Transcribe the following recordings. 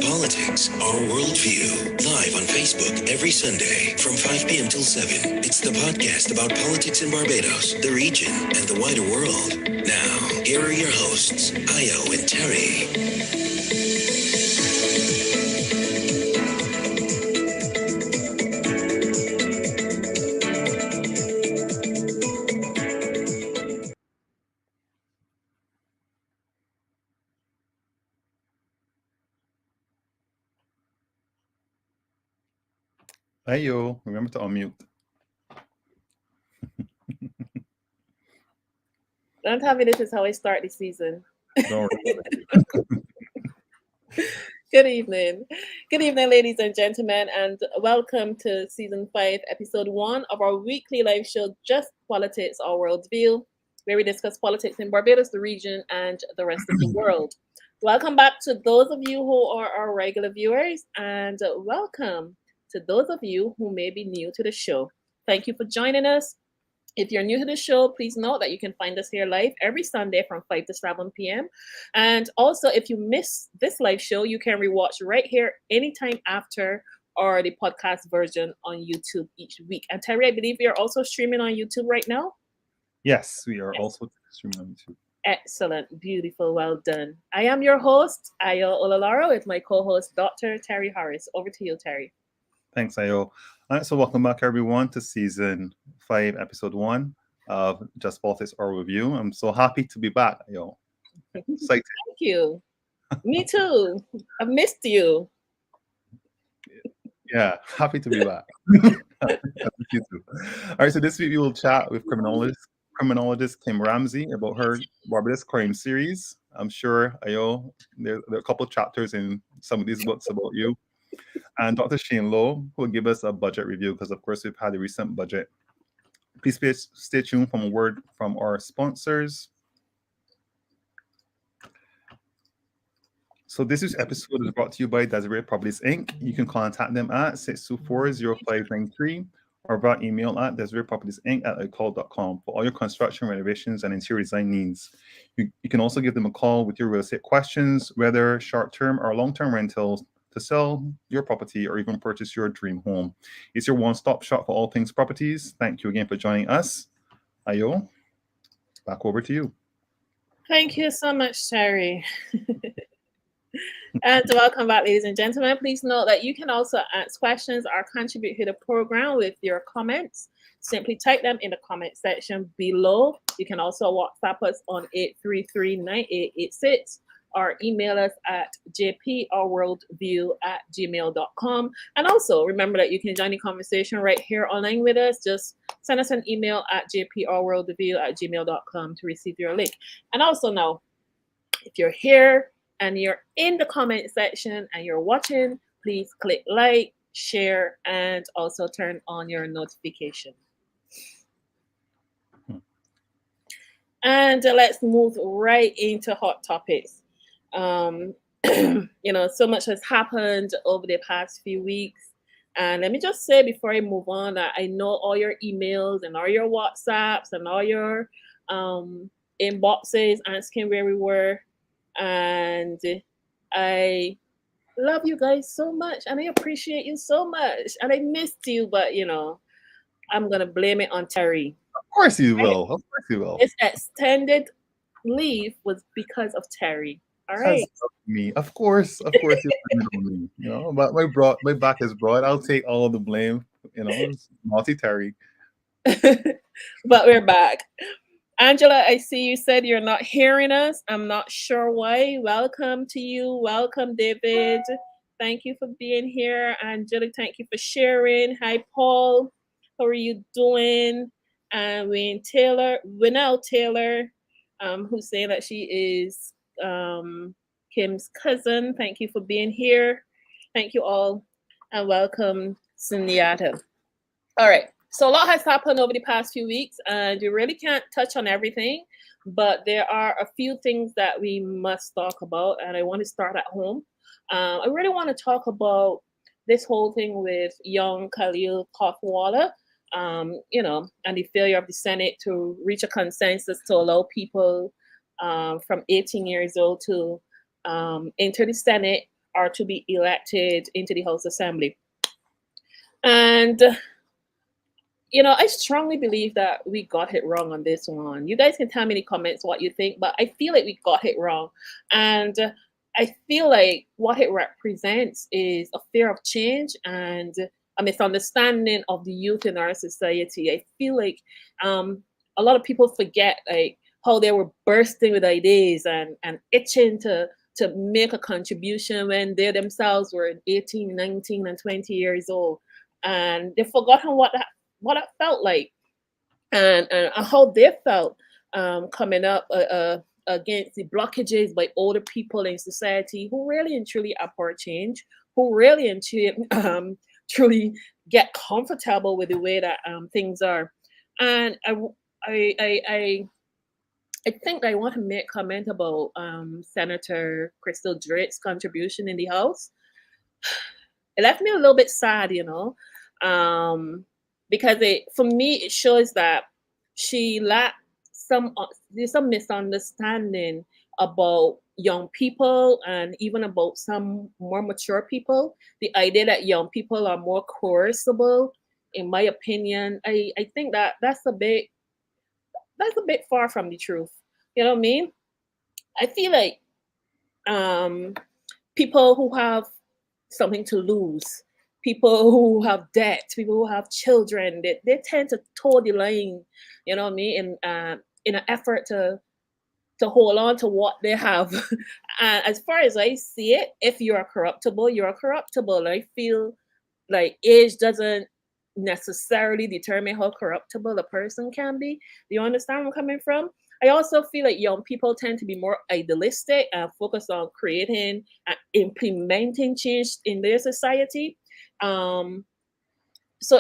Politics, Our Worldview. Live on Facebook every Sunday from 5 p.m. till 7. It's the podcast about politics in Barbados, the region, and the wider world. Now, here are your hosts, Ayo and Terry. Hey yo, remember to unmute. Don't tell me this is how I start the season. Don't Good evening. Good evening, ladies and gentlemen, and welcome to Season 5, Episode 1 of our weekly live show, Just Politics, Our Worldview, where we discuss politics in Barbados, the region, and the rest of the world. Welcome back to those of you who are our regular viewers, and welcome to those of you who may be new to the show. Thank you for joining us. If you're new to the show, please note that you can find us here live every Sunday from 5 to 7 p.m. And also, if you miss this live show, you can rewatch right here anytime after or the podcast version on YouTube each week. And Terry, I believe we are also streaming on YouTube right now? Yes, we are also streaming on YouTube. Excellent. Beautiful. Well done. I am your host, Ayo Olalaro, with my co-host, Dr. Terry Harris. Over to you, Terry. Thanks, Ayo. All right, so welcome back, everyone, to Season 5, Episode 1 of Just Politics, Our Review. I'm so happy to be back, Ayo. Excited. Thank you. Me too. I've missed you. Yeah, happy to be back. You too. All right, so this week we will chat with criminologist Kim Ramsay about her Barbados crime series. I'm sure, Ayo, there are a couple of chapters in some of these books about you. And Dr. Shane Lowe, who will give us a budget review, because of course we've had a recent budget. Please stay tuned from a word from our sponsors. So this week's episode is brought to you by Desiree Properties Inc. You can contact them at 624-0593 or via email at desireepropertiesinc@icloud.com for all your construction, renovations, and interior design needs. You can also give them a call with your real estate questions, whether short-term or long-term rentals, to sell your property or even purchase your dream home. It's your one-stop shop for all things properties. Thank you again for joining us. Ayo, back over to you. Thank you so much, Terry. And welcome back, ladies and gentlemen. Please note that you can also ask questions or contribute to the program with your comments. Simply type them in the comment section below. You can also WhatsApp us on 833-9886 or email us at jpoworldview@gmail.com. And also remember that you can join the conversation right here online with us. Just send us an email at jpoworldview@gmail.com to receive your link. And also now, if you're here and you're in the comment section and you're watching, please click like, share, and also turn on your notification. And let's move right into hot topics. So much has happened over the past few weeks. And let me just say before I move on that I know all your emails and all your WhatsApps and all your inboxes asking where we were. And I love you guys so much. And I appreciate you so much. And I missed you, but, I'm going to blame it on Terry. Of course you will. Of course you will. This extended leave was because of Terry. All right. Me, of course you blame it on me. But my back is broad. I'll take all of the blame. It's naughty Terry. But we're back. Angela, I see you said you're not hearing us. I'm not sure why. Welcome to you. Welcome, David. Thank you for being here. Angela, thank you for sharing. Hi, Paul. How are you doing? And Winnell Taylor, who's saying that she is Kim's cousin. Thank you for being here. Thank you all. And welcome, Sunyata. All right. So a lot has happened over the past few weeks, and we really can't touch on everything, but there are a few things that we must talk about, and I want to start at home. I really want to talk about this whole thing with young Khalil Kothwala, and the failure of the Senate to reach a consensus to allow people from 18 years old to enter the Senate are to be elected into the House Assembly. And I strongly believe that we got it wrong on this one. You guys can tell me in the comments what you think, but I feel like we got it wrong. And I feel like what it represents is a fear of change and a misunderstanding of the youth in our society. I feel like a lot of people forget like how they were bursting with ideas and itching to make a contribution when they themselves were 18, 19, and 20 years old. And they've forgotten what it felt like and how they felt coming up against the blockages by older people in society who really and truly abhor change, who really and truly get comfortable with the way that things are. And I think I want to make a comment about Senator Crystal Drake's contribution in the House. It left me a little bit sad, because for me it shows that she lacked there's some misunderstanding about young people and even about some more mature people. The idea that young people are more coercible, in my opinion, I think that's a bit far from the truth. You know what I mean? I feel like people who have something to lose, people who have debt, people who have children, they tend to toe the line, you know what I mean, in an effort to hold on to what they have. And as far as I see it, if you're corruptible, you're corruptible. I feel like age doesn't necessarily determine how corruptible a person can be. Do you understand where I'm coming from? I also feel like young people tend to be more idealistic and focused on creating and implementing change in their society. So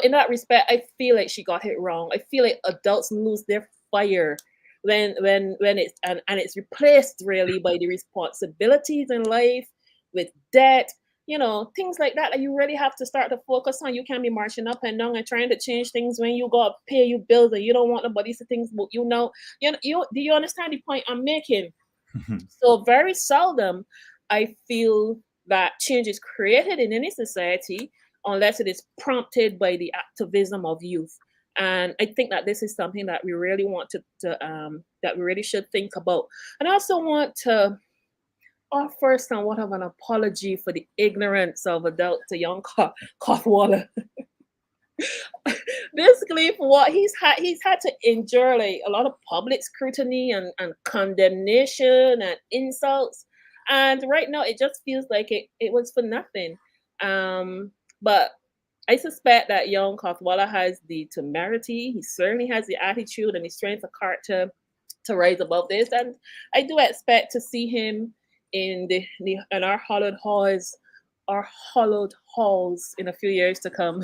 in that respect, I feel like she got it wrong. I feel like adults lose their fire when it's and it's replaced really by the responsibilities in life with debt, things like that you really have to start to focus on. You can't be marching up and down and trying to change things when you got to pay your bills and you don't want nobody to think about do you understand the point I'm making? So very seldom I feel that change is created in any society unless it is prompted by the activism of youth. And I think that this is something that we really want to that we really should think about. And I also want to offer somewhat of an apology for the ignorance of Dr. Young Kothwala. Basically, for what he's had to endure like a lot of public scrutiny and condemnation and insults. And right now it just feels like it was for nothing. But I suspect that young Kothwala has the temerity, he certainly has the attitude and the strength of character to rise above this. And I do expect to see him in our hollowed halls in a few years to come.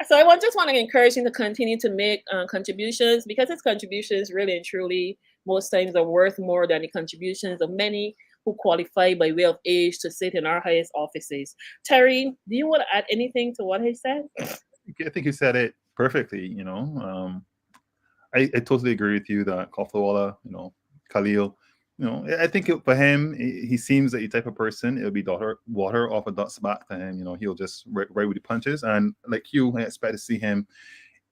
So I just want to encourage him to continue to make contributions, because his contributions really and truly most times are worth more than the contributions of many who qualify by way of age to sit in our highest offices. Terry, do you want to add anything to what he said? I think you said it perfectly. I totally agree with you that Kothwala, Khalil, I think for him, he seems like the type of person, it'll be water off a duck's back to him. He'll just right with the punches. And like you, I expect to see him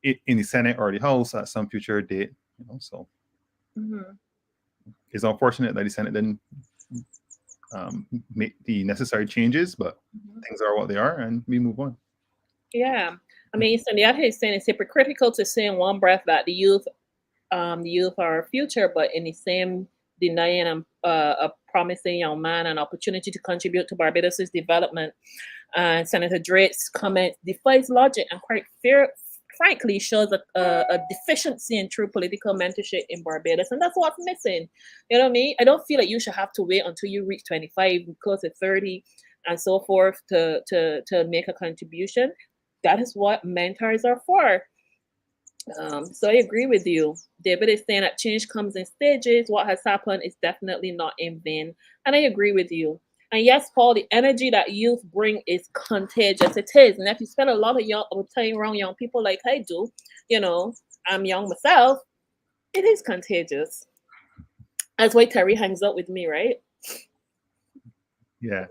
in the Senate or the House at some future date. So it's unfortunate that the Senate didn't make the necessary changes, but things are what they are, and we move on. Yeah, I mean, so the other hand is saying it's hypocritical to say in one breath that the youth are our future, but in the same denying a promising young man an opportunity to contribute to Barbados' development. And Senator Drake's comment defies logic and quite frankly shows a deficiency in true political mentorship in Barbados, and that's what's missing. You know what I mean? I don't feel like you should have to wait until you reach 25, close to 30, and so forth to make a contribution. That is what mentors are for. So I agree with you. David is saying that change comes in stages. What has happened is definitely not in vain. And I agree with you. And yes, Paul, the energy that youth bring is contagious. It is. And if you spend a lot of time around young people like I do, I'm young myself, it is contagious. That's why Terry hangs out with me, right? Yeah.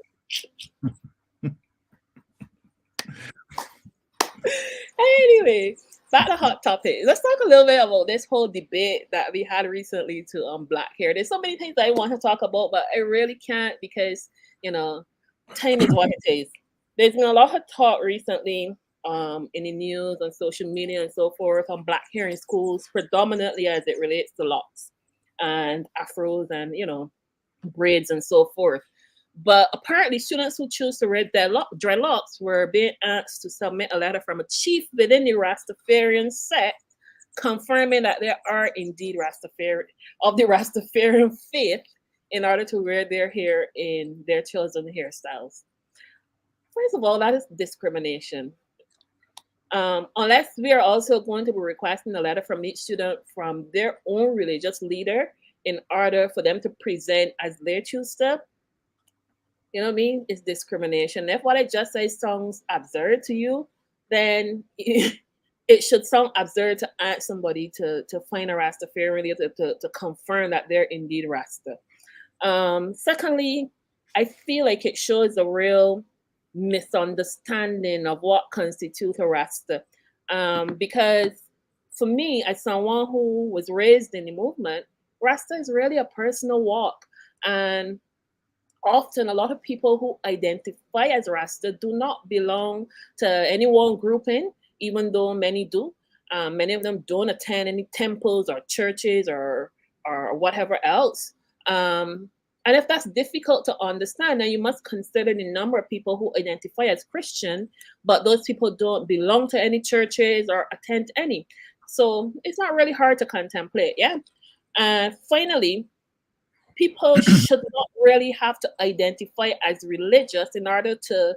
Anyway, back to hot topic. Let's talk a little bit about this whole debate that we had recently to black hair. There's so many things I want to talk about, but I really can't because time is what it is. There's been a lot of talk recently in the news on social media and so forth on black hair in schools, predominantly as it relates to locks and afros and braids and so forth. But apparently, students who choose to wear dreadlocks were being asked to submit a letter from a chief within the Rastafarian sect, confirming that there are indeed Rastafarian of the Rastafarian faith in order to wear their hair in their chosen hairstyles. First of all, that is discrimination. Unless we are also going to be requesting a letter from each student from their own religious leader in order for them to present as their choose step. You know what I mean? It's discrimination. If what I just say sounds absurd to you, then it should sound absurd to ask somebody to find a Rastafarian to confirm that they're indeed Rasta. Secondly, I feel like it shows a real misunderstanding of what constitutes a Rasta. Because for me, as someone who was raised in the movement, Rasta is really a personal walk. And often a lot of people who identify as Rasta do not belong to any one grouping, even though many do. Many of them don't attend any temples or churches or whatever else. And if that's difficult to understand, then you must consider the number of people who identify as Christian, but those people don't belong to any churches or attend any. So it's not really hard to contemplate, yeah? And finally, people should not really have to identify as religious in order to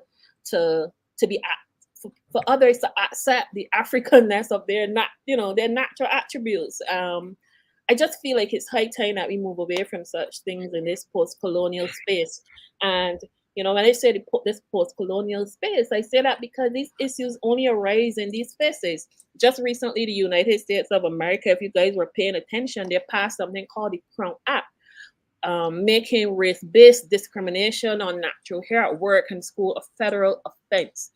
be for others to accept the Africanness of their natural attributes. I just feel like it's high time that we move away from such things in this post-colonial space. And when I say this post-colonial space, I say that because these issues only arise in these spaces. Just recently, the United States of America, if you guys were paying attention, they passed something called the Crown Act, making race-based discrimination on natural hair at work and school a federal offense.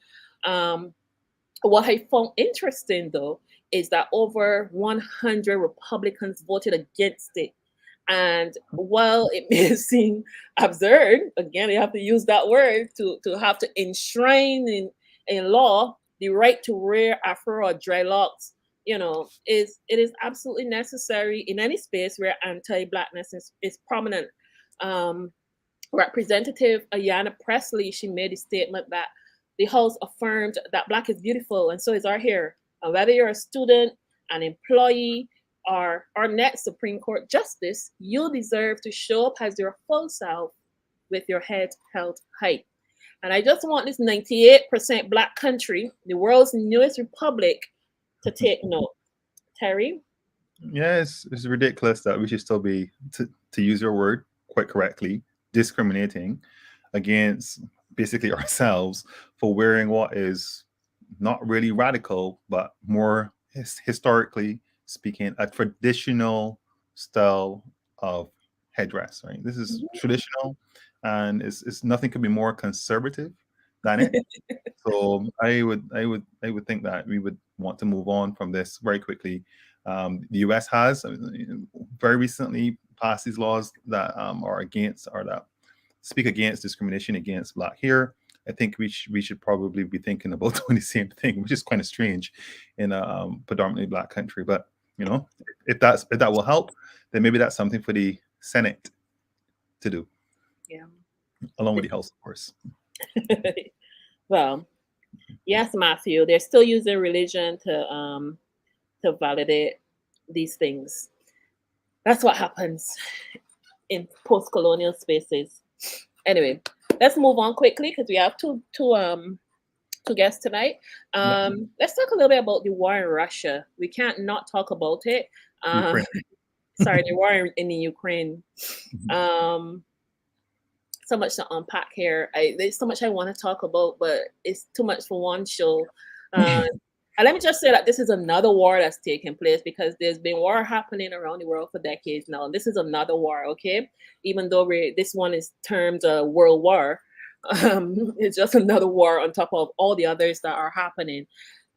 What I found interesting, though, is that over 100 Republicans voted against it. And while it may seem absurd, again, you have to use that word to have to enshrine in law the right to wear afro or dreadlocks, it is absolutely necessary in any space where anti-Blackness is prominent. Representative Ayanna Pressley, she made a statement that the House affirmed that Black is beautiful and so is our hair. And whether you're a student, an employee, or our next Supreme Court justice, you deserve to show up as your full self with your head held high. And I just want this 98% Black country, the world's newest republic, to take note. Terry? Yes, it's ridiculous that we should still be, to use your word quite correctly, discriminating against basically ourselves for wearing what is not really radical, but more historically speaking, a traditional style of headdress, right? This is traditional, and it's nothing could be more conservative than it. So I would think that we would want to move on from this very quickly. The U.S. has very recently passed these laws that are against, or that speak against discrimination against Black hair. I think we should probably be thinking about doing the same thing, which is kind of strange in a predominantly Black country. But if that will help, then maybe that's something for the Senate to do. Yeah, along with the House, of course. Well, yes, Matthew, they're still using religion to validate these things. That's what happens in post-colonial spaces. Anyway, let's move on quickly because we have two guests tonight. Let's talk a little bit about the war in Russia. We can't not talk about it. Sorry, the war in the Ukraine. So much to unpack here. There's so much I want to talk about, but it's too much for one show. And let me just say that this is another war that's taking place because there's been war happening around the world for decades now. And this is another war, okay? Even though this one is termed a world war. It's just another war on top of all the others that are happening.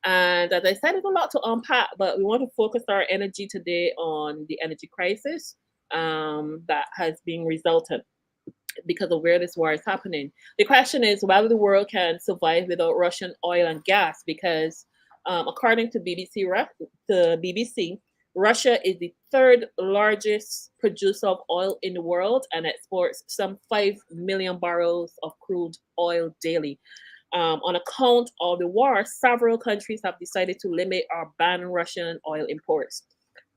And as I said, it's a lot to unpack, but we want to focus our energy today on the energy crisis that has been resultant because of where this war is happening. The question is whether the world can survive without Russian oil and gas, because according to BBC, Russia is the third largest producer of oil in the world and exports some 5 million barrels of crude oil daily. On account of the war, several countries have decided to limit or ban Russian oil imports.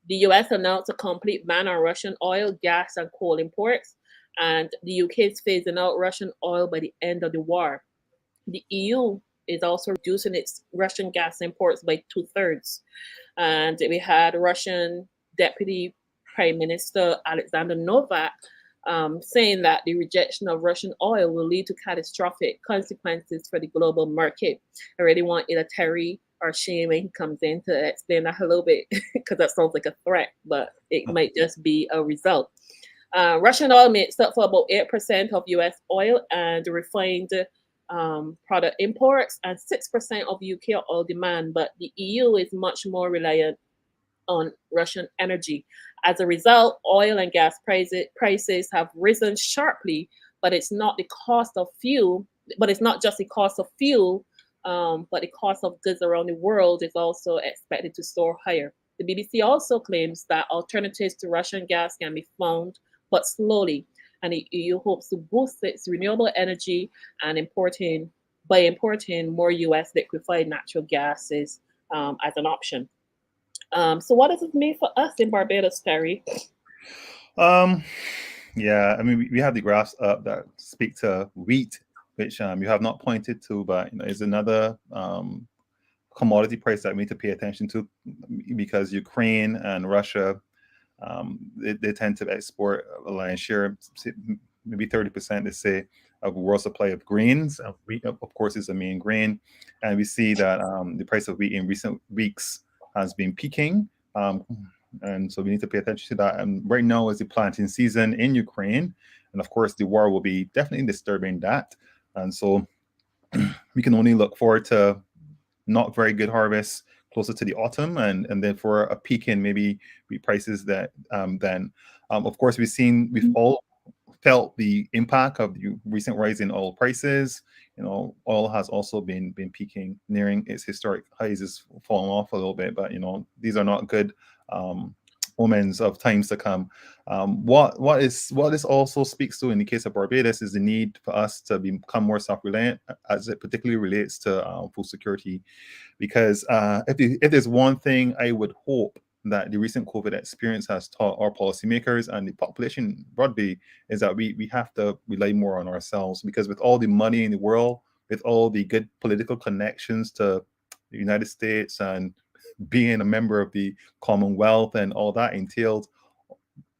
The US announced a complete ban on Russian oil, gas, and coal imports, and the UK is phasing out Russian oil by the end of the war. The EU is also reducing its Russian gas imports by 2/3. And we had Russian Deputy Prime Minister Alexander Novak saying that the rejection of Russian oil will lead to catastrophic consequences for the global market. I really want either Terry or Shane when he comes in to explain that a little bit, because that sounds like a threat, but it might just be a result. Russian oil makes up for about 8% of US oil and refined product imports and 6% of UK oil demand, but the EU is much more reliant on Russian energy. As a result, oil and gas prices have risen sharply, but it's not the cost of fuel, but it's not just the cost of fuel, but the cost of goods around the world is also expected to soar higher. The BBC also claims that alternatives to Russian gas can be found, but slowly, and the EU hopes to boost its renewable energy and importing more US liquefied natural gases as an option. So what does it mean for us in Barbados, Terry? Yeah, I mean, we have the graphs up that speak to wheat, which you have not pointed to, but is another commodity price that we need to pay attention to, because Ukraine and Russia, they tend to export a lion's share, maybe 30%, they say, of world supply of grains. Wheat, of course, is the main grain, and we see that the price of wheat in recent weeks has been peaking, and so we need to pay attention to that. And right now is the planting season in Ukraine, and of course, the war will be definitely disturbing that. And so we can only look forward to not very good harvests closer to the autumn, and then for a peak in maybe wheat prices that then. Of course, we've all felt the impact of the recent rise in oil prices. Oil has also been peaking, nearing its historic highs, is falling off a little bit, but these are not good omens of times to come. What this also speaks to in the case of Barbados is the need for us to become more self-reliant, as it particularly relates to food security. Because if there's one thing I would hope that the recent COVID experience has taught our policymakers and the population broadly, is that we have to rely more on ourselves. Because with all the money in the world, with all the good political connections to the United States and being a member of the Commonwealth and all that entailed,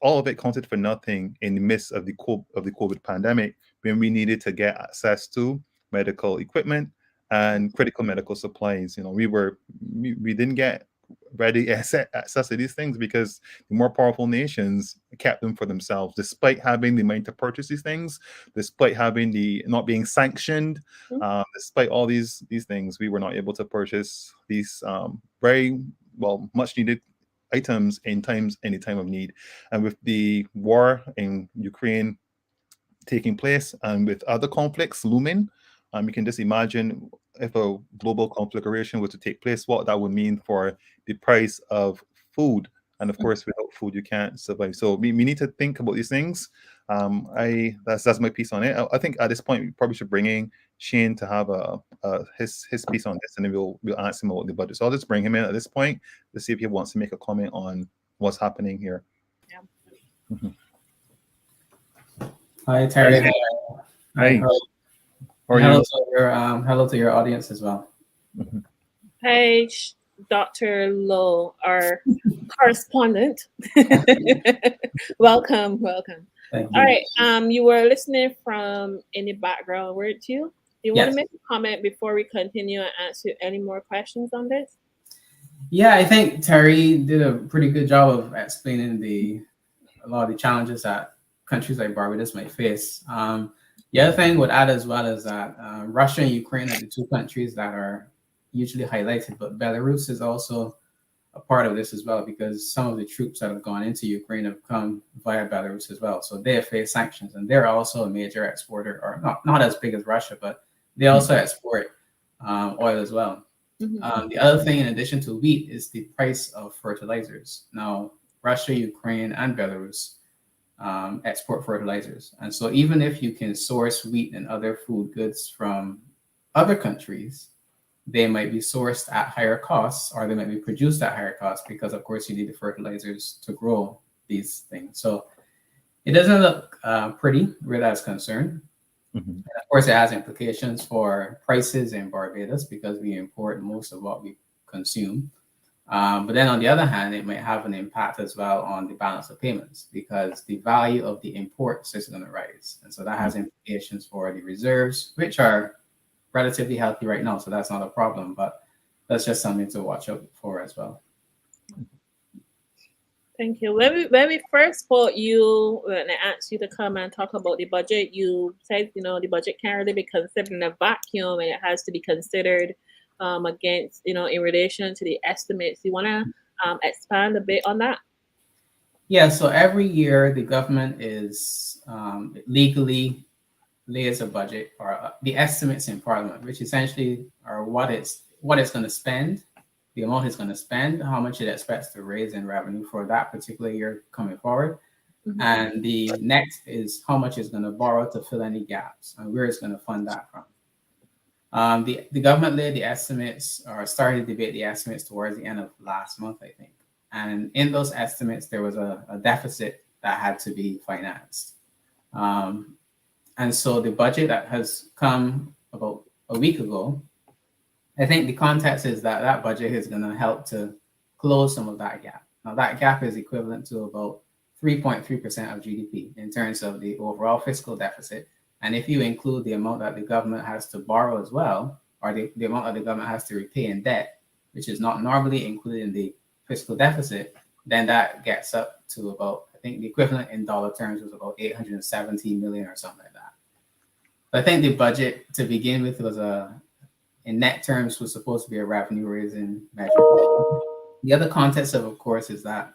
all of it counted for nothing in the midst of the COVID pandemic, when we needed to get access to medical equipment and critical medical supplies. We didn't get ready access to these things because the more powerful nations kept them for themselves, despite having the money to purchase these things, despite having the not being sanctioned, despite all these things. We were not able to purchase these very much needed items in any time of need. And with the war in Ukraine taking place, and with other conflicts looming, you can just imagine if a global conflagration were to take place, what that would mean for the price of food. And of course, without food, you can't survive. So we need to think about these things. That's my piece on it. I think at this point, we probably should bring in Shane to have his piece on this, and then we'll ask him about the budget. So I'll just bring him in at this point to see if he wants to make a comment on what's happening here. Yeah. Mm-hmm. Hi, Terry. Hi. Hello to your audience as well. Mm-hmm. Hey, Dr. Lowe, our correspondent. Welcome. Thank you. All right. You were listening from in the background, weren't you? Do you want to make a comment before we continue and answer any more questions on this? Yeah, I think Terry did a pretty good job of explaining a lot of the challenges that countries like Barbados might face. The other thing would add as well is that Russia and Ukraine are the two countries that are usually highlighted, but Belarus is also a part of this as well, because some of the troops that have gone into Ukraine have come via Belarus as well. So they have faced sanctions, and they're also a major exporter, or not as big as Russia, but they also export oil as well. The other thing, in addition to wheat, is the price of fertilizers. Now, Russia, Ukraine, and Belarus export fertilizers. And so even if you can source wheat and other food goods from other countries, they might be sourced at higher costs, or they might be produced at higher costs, because of course you need the fertilizers to grow these things. So it doesn't look pretty where that's concerned. And of course, it has implications for prices in Barbados, because we import most of what we consume. But then on the other hand, it might have an impact as well on the balance of payments, because the value of the imports is going to rise. And so that has implications for the reserves, which are relatively healthy right now. So that's not a problem, but that's just something to watch out for as well. Thank you. When we first spoke, when I asked you to come and talk about the budget, you said, the budget can't really be considered in a vacuum, and it has to be considered against, in relation to the estimates. You want to expand a bit on that? Yeah, so every year the government is legally lays a budget, or the estimates in Parliament, which essentially are what it's going to spend, the amount it's going to spend, how much it expects to raise in revenue for that particular year coming forward. And the next is how much it's going to borrow to fill any gaps, and where it's going to fund that from. The government laid the estimates, or started to debate the estimates towards the end of last month, I think. And in those estimates, there was a deficit that had to be financed. And so the budget that has come about a week ago, I think the context is that that budget is going to help to close some of that gap. Now, that gap is equivalent to about 3.3% of GDP in terms of the overall fiscal deficit. And if you include the amount that the government has to borrow as well, or the amount that the government has to repay in debt, which is not normally included in the fiscal deficit, then that gets up to about, I think the equivalent in dollar terms was about 817 million or something like that. But I think the budget to begin with was in net terms, was supposed to be a revenue raising measure. The other context of course, is that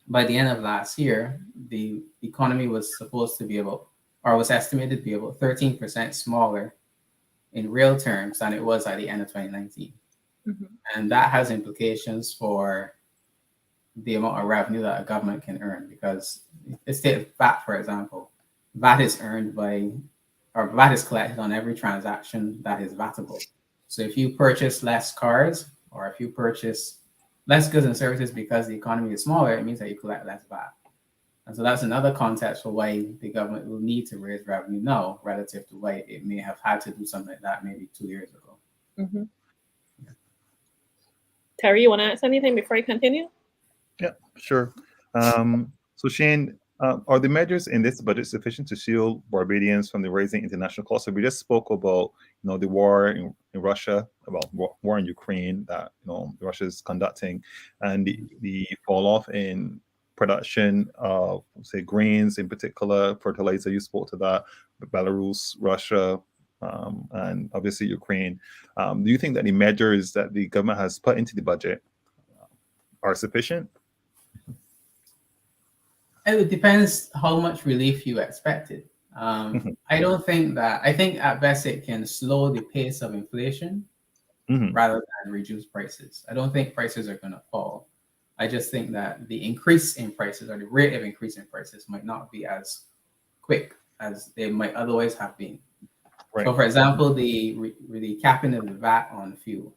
by the end of last year, the economy was supposed to be was estimated to be about 13% smaller in real terms than it was at the end of 2019. And that has implications for the amount of revenue that a government can earn, because let's take VAT, for example. VAT is VAT is collected on every transaction that is VATable. So if you purchase less cars, or if you purchase less goods and services because the economy is smaller, it means that you collect less VAT. And so that's another context for why the government will need to raise revenue now, relative to why it may have had to do something like that maybe 2 years ago. Terry, you want to ask anything before I continue? Yeah, sure. So Shane, are the measures in this budget sufficient to shield Barbadians from the rising international costs? So we just spoke about, the war in Russia, about war in Ukraine that Russia is conducting, and the fall off in production of, say, grains in particular, fertilizer. You spoke to that, Belarus, Russia, and obviously Ukraine. Do you think that the measures that the government has put into the budget are sufficient? It depends how much relief you expected. I think at best it can slow the pace of inflation rather than reduce prices. I don't think prices are going to fall. I just think that the increase in prices, or the rate of increase in prices, might not be as quick as they might otherwise have been. Right. So, for example, the capping of the VAT on fuel,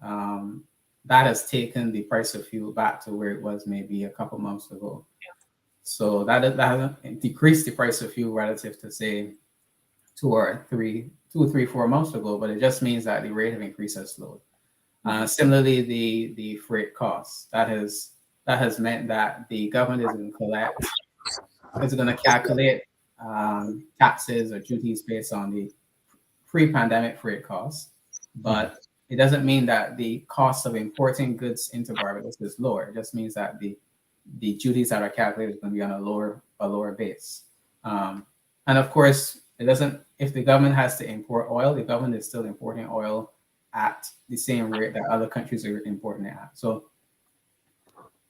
that has taken the price of fuel back to where it was maybe a couple months ago. So that has decreased the price of fuel relative to, say, 2 or 3, 4 months ago, but it just means that the rate of increase has slowed. Similarly, the freight costs, that has meant that the government is going to calculate taxes or duties based on the pre-pandemic freight costs, but it doesn't mean that the cost of importing goods into Barbados is lower. It just means that the duties that are calculated is going to be on a lower base. And of course, It doesn't, if the government has to import oil, the government is still importing oil at the same rate that other countries are importing it at. So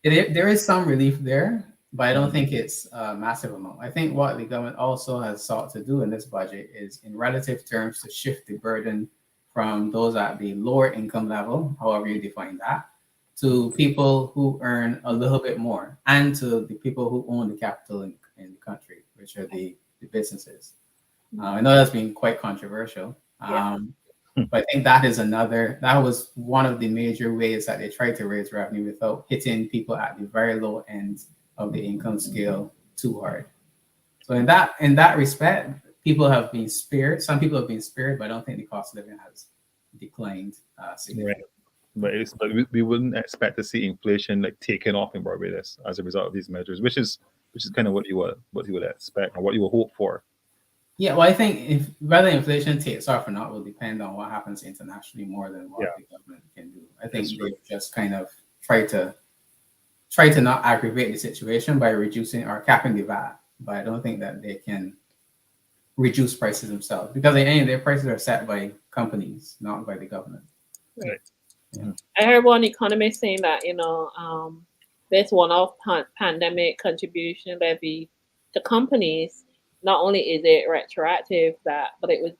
there is some relief there, but I don't think it's a massive amount. I think what the government also has sought to do in this budget is, in relative terms, to shift the burden from those at the lower income level, however you define that, to people who earn a little bit more, and to the people who own the capital in the country, which are the businesses. I know that's been quite controversial, but I think that was one of the major ways that they tried to raise revenue without hitting people at the very low end of the income scale too hard. So in that respect, people have been spared. Some people have been spared, but I don't think the cost of living has declined significantly. Right. But we wouldn't expect to see inflation like taking off in Barbados as a result of these measures, which is kind of what you would expect or what you would hope for. Yeah, well, I think if whether inflation takes off or not will depend on what happens internationally more than what the government can do. I think they just kind of try to not aggravate the situation by reducing or capping the VAT, but I don't think that they can reduce prices themselves, because their prices are set by companies, not by the government. Right. Yeah. I heard one economist saying that this one-off pandemic contribution levy to companies, not only is it retroactive, but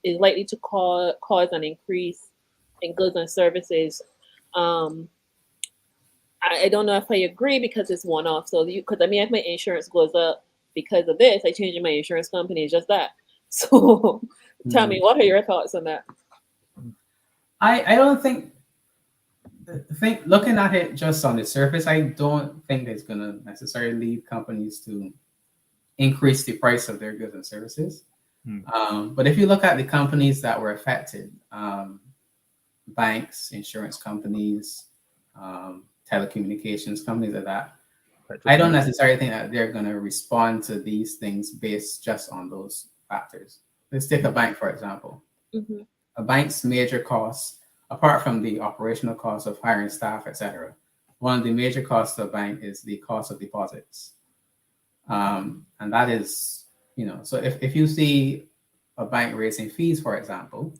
is likely to cause an increase in goods and services. I don't know if I agree, because it's one-off. So because if my insurance goes up because of this, I change my insurance company. It's just that. So tell me, what are your thoughts on that? I don't think looking at it just on the surface, I don't think it's going to necessarily lead companies to increase the price of their goods and services. But if you look at the companies that were affected, banks, insurance companies, telecommunications companies like that, I don't necessarily think that they're going to respond to these things based just on those factors. Let's take a bank, for example. Mm-hmm. A bank's major costs, apart from the operational costs of hiring staff, etc., one of the major costs of a bank is the cost of deposits. And that is, so if you see a bank raising fees, for example,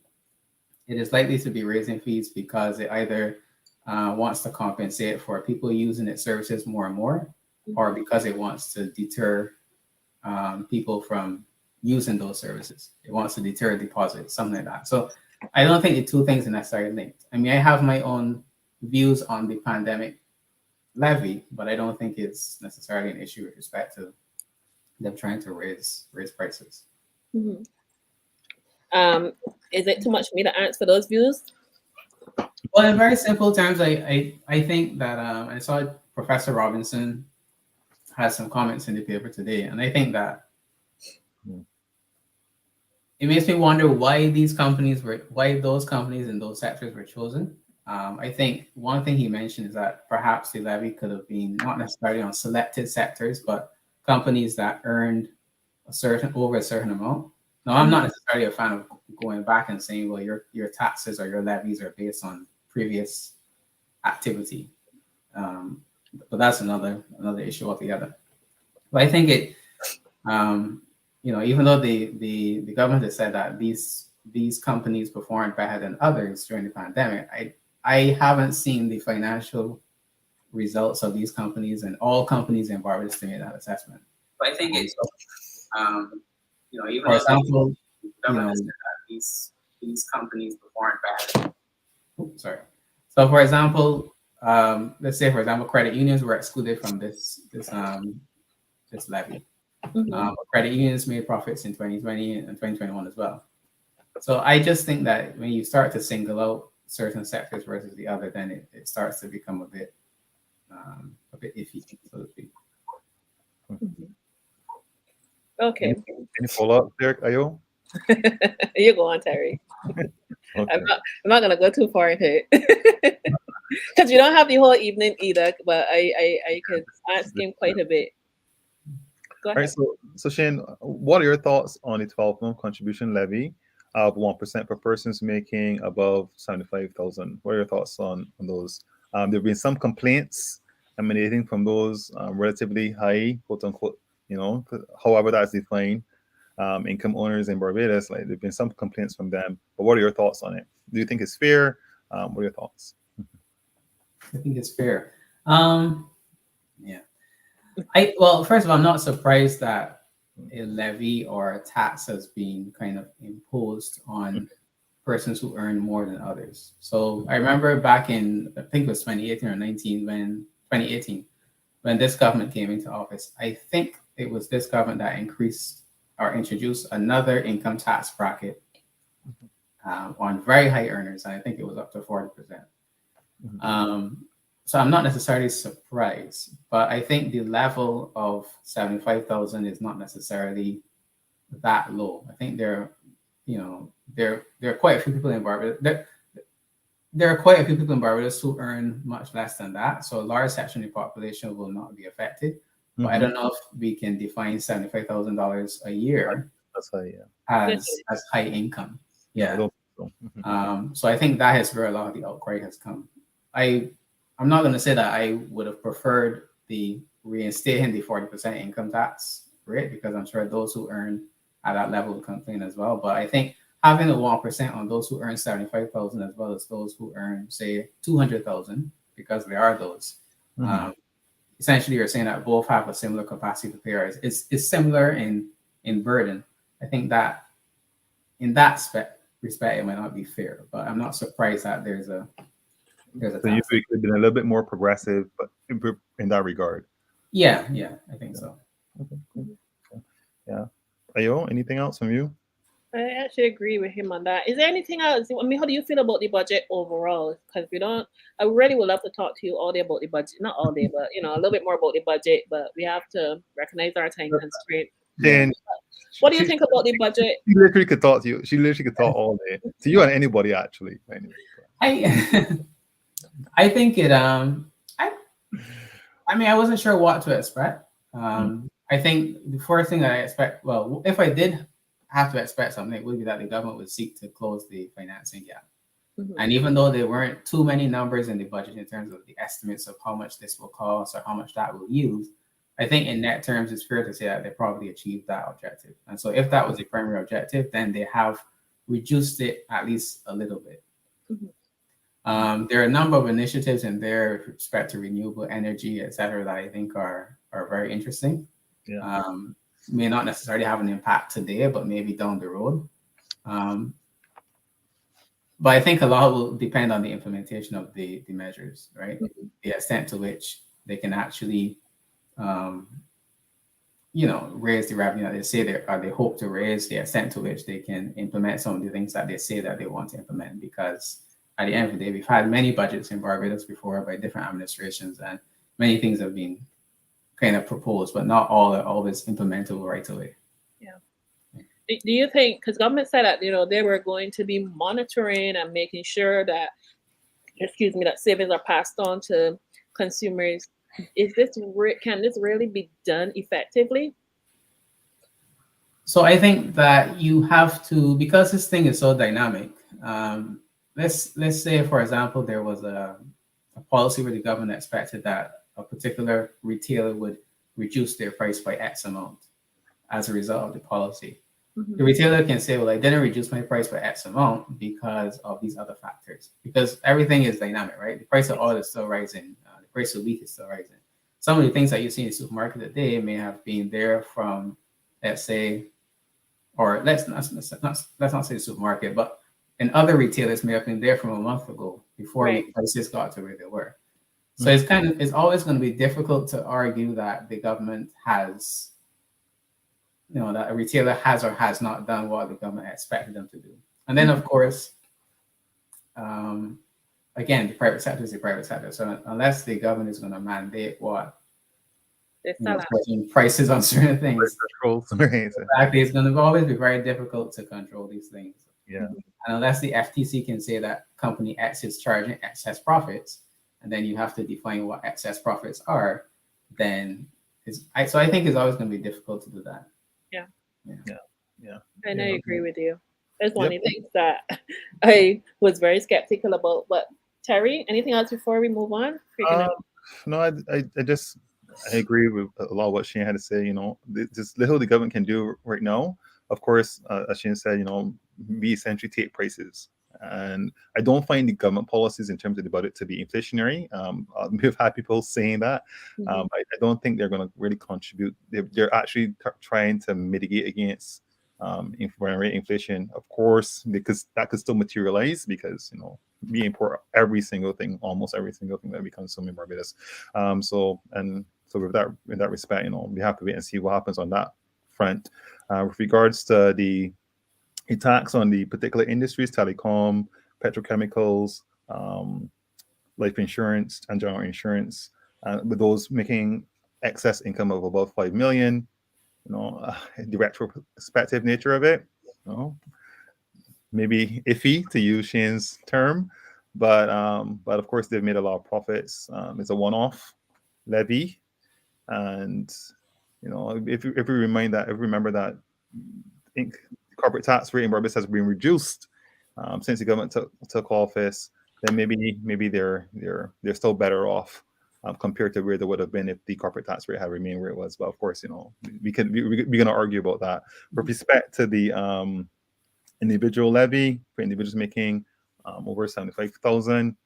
it is likely to be raising fees because it either wants to compensate for people using its services more and more, or because it wants to deter people from using those services. It wants to deter deposits, something like that. So I don't think the two things are necessarily linked. I mean, I have my own views on the pandemic levy, but I don't think it's necessarily an issue with respect to them trying to raise prices. Mm-hmm. Is it too much for me to answer those views? Well, in very simple terms, I think that I saw Professor Robinson has some comments in the paper today, and I think that it makes me wonder why those companies in those sectors were chosen. I think one thing he mentioned is that perhaps the levy could have been not necessarily on selected sectors, but companies that earned over a certain amount. Now, I'm not necessarily a fan of going back and saying, well, your taxes or your levies are based on previous activity, but that's another issue altogether. But I think it, even though the government has said that these companies performed better than others during the pandemic, I haven't seen the financial results of these companies and all companies in Barbados to make that assessment. But I think it's, even for example, the government said that these companies performed better. Sorry. So, for example, let's say, for example, credit unions were excluded from this levy. Mm-hmm. Credit unions made profits in 2020 and 2021 as well. So I just think that when you start to single out certain sectors versus the other, then it starts to become a bit iffy, so to speak. Mm-hmm. Okay. Any follow-up there, Ayo? You go on, Terry. Okay. I'm not gonna go too far into it because you don't have the whole evening either. But I could ask him quite a bit. Go ahead. All right, so Shane, what are your thoughts on the 12-month contribution levy of 1% for persons making above 75,000? What are your thoughts on those? There have been some complaints emanating from those relatively high, quote unquote, however that's defined, income owners in Barbados. Like there've been some complaints from them. But what are your thoughts on it? Do you think it's fair? What are your thoughts? I think it's fair. Yeah. Well, first of all, I'm not surprised that a levy or a tax has been kind of imposed on persons who earn more than others. So I remember back in, I think it was 2018 or 2018, when this government came into office, I think it was this government that increased or introduced another income tax bracket on very high earners. And I think it was up to 40%. So I'm not necessarily surprised, but I think the level of 75,000 is not necessarily that low. I think there are quite a few people in Barbados. There are quite a few people in Barbados who earn much less than that. So a large section of the population will not be affected. But I don't know if we can define $75,000 a year as high income. Yeah. So I think that is where a lot of the outcry has come. I'm not going to say that I would have preferred the reinstating the 40% income tax rate, because I'm sure those who earn at that level will complain as well. But I think having a 1% on those who earn 75,000 as well as those who earn, say, 200,000, because there are those. Essentially, you're saying that both have a similar capacity to pay. It's similar in burden. I think that in that respect, it might not be fair, but I'm not surprised that there's a so you could have been a little bit more progressive, but in that regard. Yeah, I think so. Okay, cool. Yeah. Ayo, anything else from you? I actually agree with him on that. Is there anything else? I mean, how do you feel about the budget overall? Because I really would love to talk to you all day about the budget. Not all day, but a little bit more about the budget. But we have to recognize our time constraint. Then, what do you think about the budget? She literally could talk to you. She literally could talk all day to you and anybody, actually. Anyway. I think it. I mean, I wasn't sure what to expect. I think the first thing that I expect, well, if I did have to expect something, it would be that the government would seek to close the financing gap. And even though there weren't too many numbers in the budget in terms of the estimates of how much this will cost or how much that will yield, I think in net terms, it's fair to say that they probably achieved that objective. And so if that was the primary objective, then they have reduced it at least a little bit. There are a number of initiatives in there with respect to renewable energy, et cetera, that I think are very interesting. May not necessarily have an impact today, but maybe down the road. But I think a lot will depend on the implementation of the measures, right? The extent to which they can actually, raise the revenue that they say they hope to raise, the extent to which they can implement some of the things that they say that they want to implement. Because at the end of the day, we've had many budgets in Barbados before by different administrations, and many things have been kind of proposed, but not all are always implementable right away. Do you think, because government said that they were going to be monitoring and making sure that that savings are passed on to consumers, can this really be done effectively? So I think that you have to, because this thing is so dynamic. Let's say, for example, there was a policy where the government expected that a particular retailer would reduce their price by X amount as a result of the policy. The retailer can say, well, I didn't reduce my price by X amount because of these other factors, because everything is dynamic, right? The price of oil is still rising. The price of wheat is still rising. Some of the things that you see in the supermarket today may have been there from, let's say, or let's not say the supermarket, but and other retailers may have been there from a month ago before the prices got to where they were. So it's always going to be difficult to argue that the government has, that a retailer has or has not done what the government expected them to do. And then, of course, again, the private sector is the private sector. So unless the government is going to mandate prices on certain things, exactly, it's going to always be very difficult to control these things. And unless the FTC can say that company X is charging excess profits, and then you have to define what excess profits are, then I think it's always going to be difficult to do that. And I agree with you. That's one of the things that I was very skeptical about. But Terry, anything else before we move on? No, I agree with a lot of what Shane had to say. Just little the government can do right now. of course, as Shane said, we essentially take prices. And I don't find the government policies in terms of the budget to be inflationary. We've had people saying that. I don't think they're going to really contribute. They're actually trying to mitigate against inflation, of course, because that could still materialize because, we import almost every single thing that we consume in Barbados. So with that respect, we have to wait and see what happens on that front. With regards to the tax on the particular industries, telecom, petrochemicals, life insurance, and general insurance, with those making excess income of about 5 million, the retrospective nature of it, maybe iffy to use Shane's term, but of course they've made a lot of profits. It's a one-off levy, and if we remember that corporate tax rate in Barbados has been reduced since the government took office, then maybe they're still better off compared to where they would have been if the corporate tax rate had remained where it was. But of course, we're going to argue about that. With respect to the individual levy for individuals making over 75,000,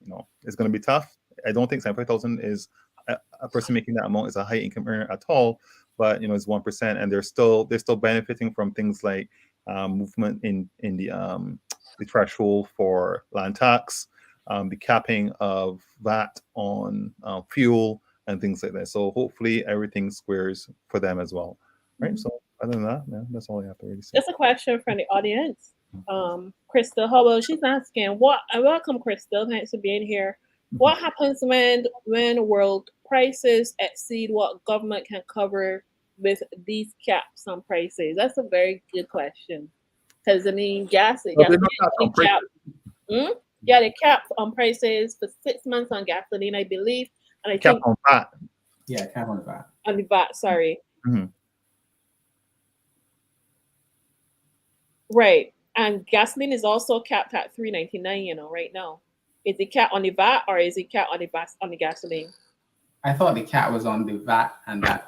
it's going to be tough. I don't think 75,000 is a person making that amount is a high income earner at all, but it's 1%, and they're still benefiting from things like movement in the threshold for land tax, the capping of VAT on fuel and things like that. So hopefully everything squares for them as well, right? So other than that, that's all I have to really say. Just a question from the audience. Crystal Hubble, she's asking, welcome Crystal, thanks for being here. What happens when world prices exceed what government can cover with these caps on prices? That's a very good question. Because gas they cap on prices for 6 months on gasoline, I believe. And I cap think on VAT. Yeah, cap on VAT. On the VAT, sorry. Right. And gasoline is also capped at $3.99, right now. Is it capped on the VAT or is it capped on the gasoline? I thought the cap was on the VAT and that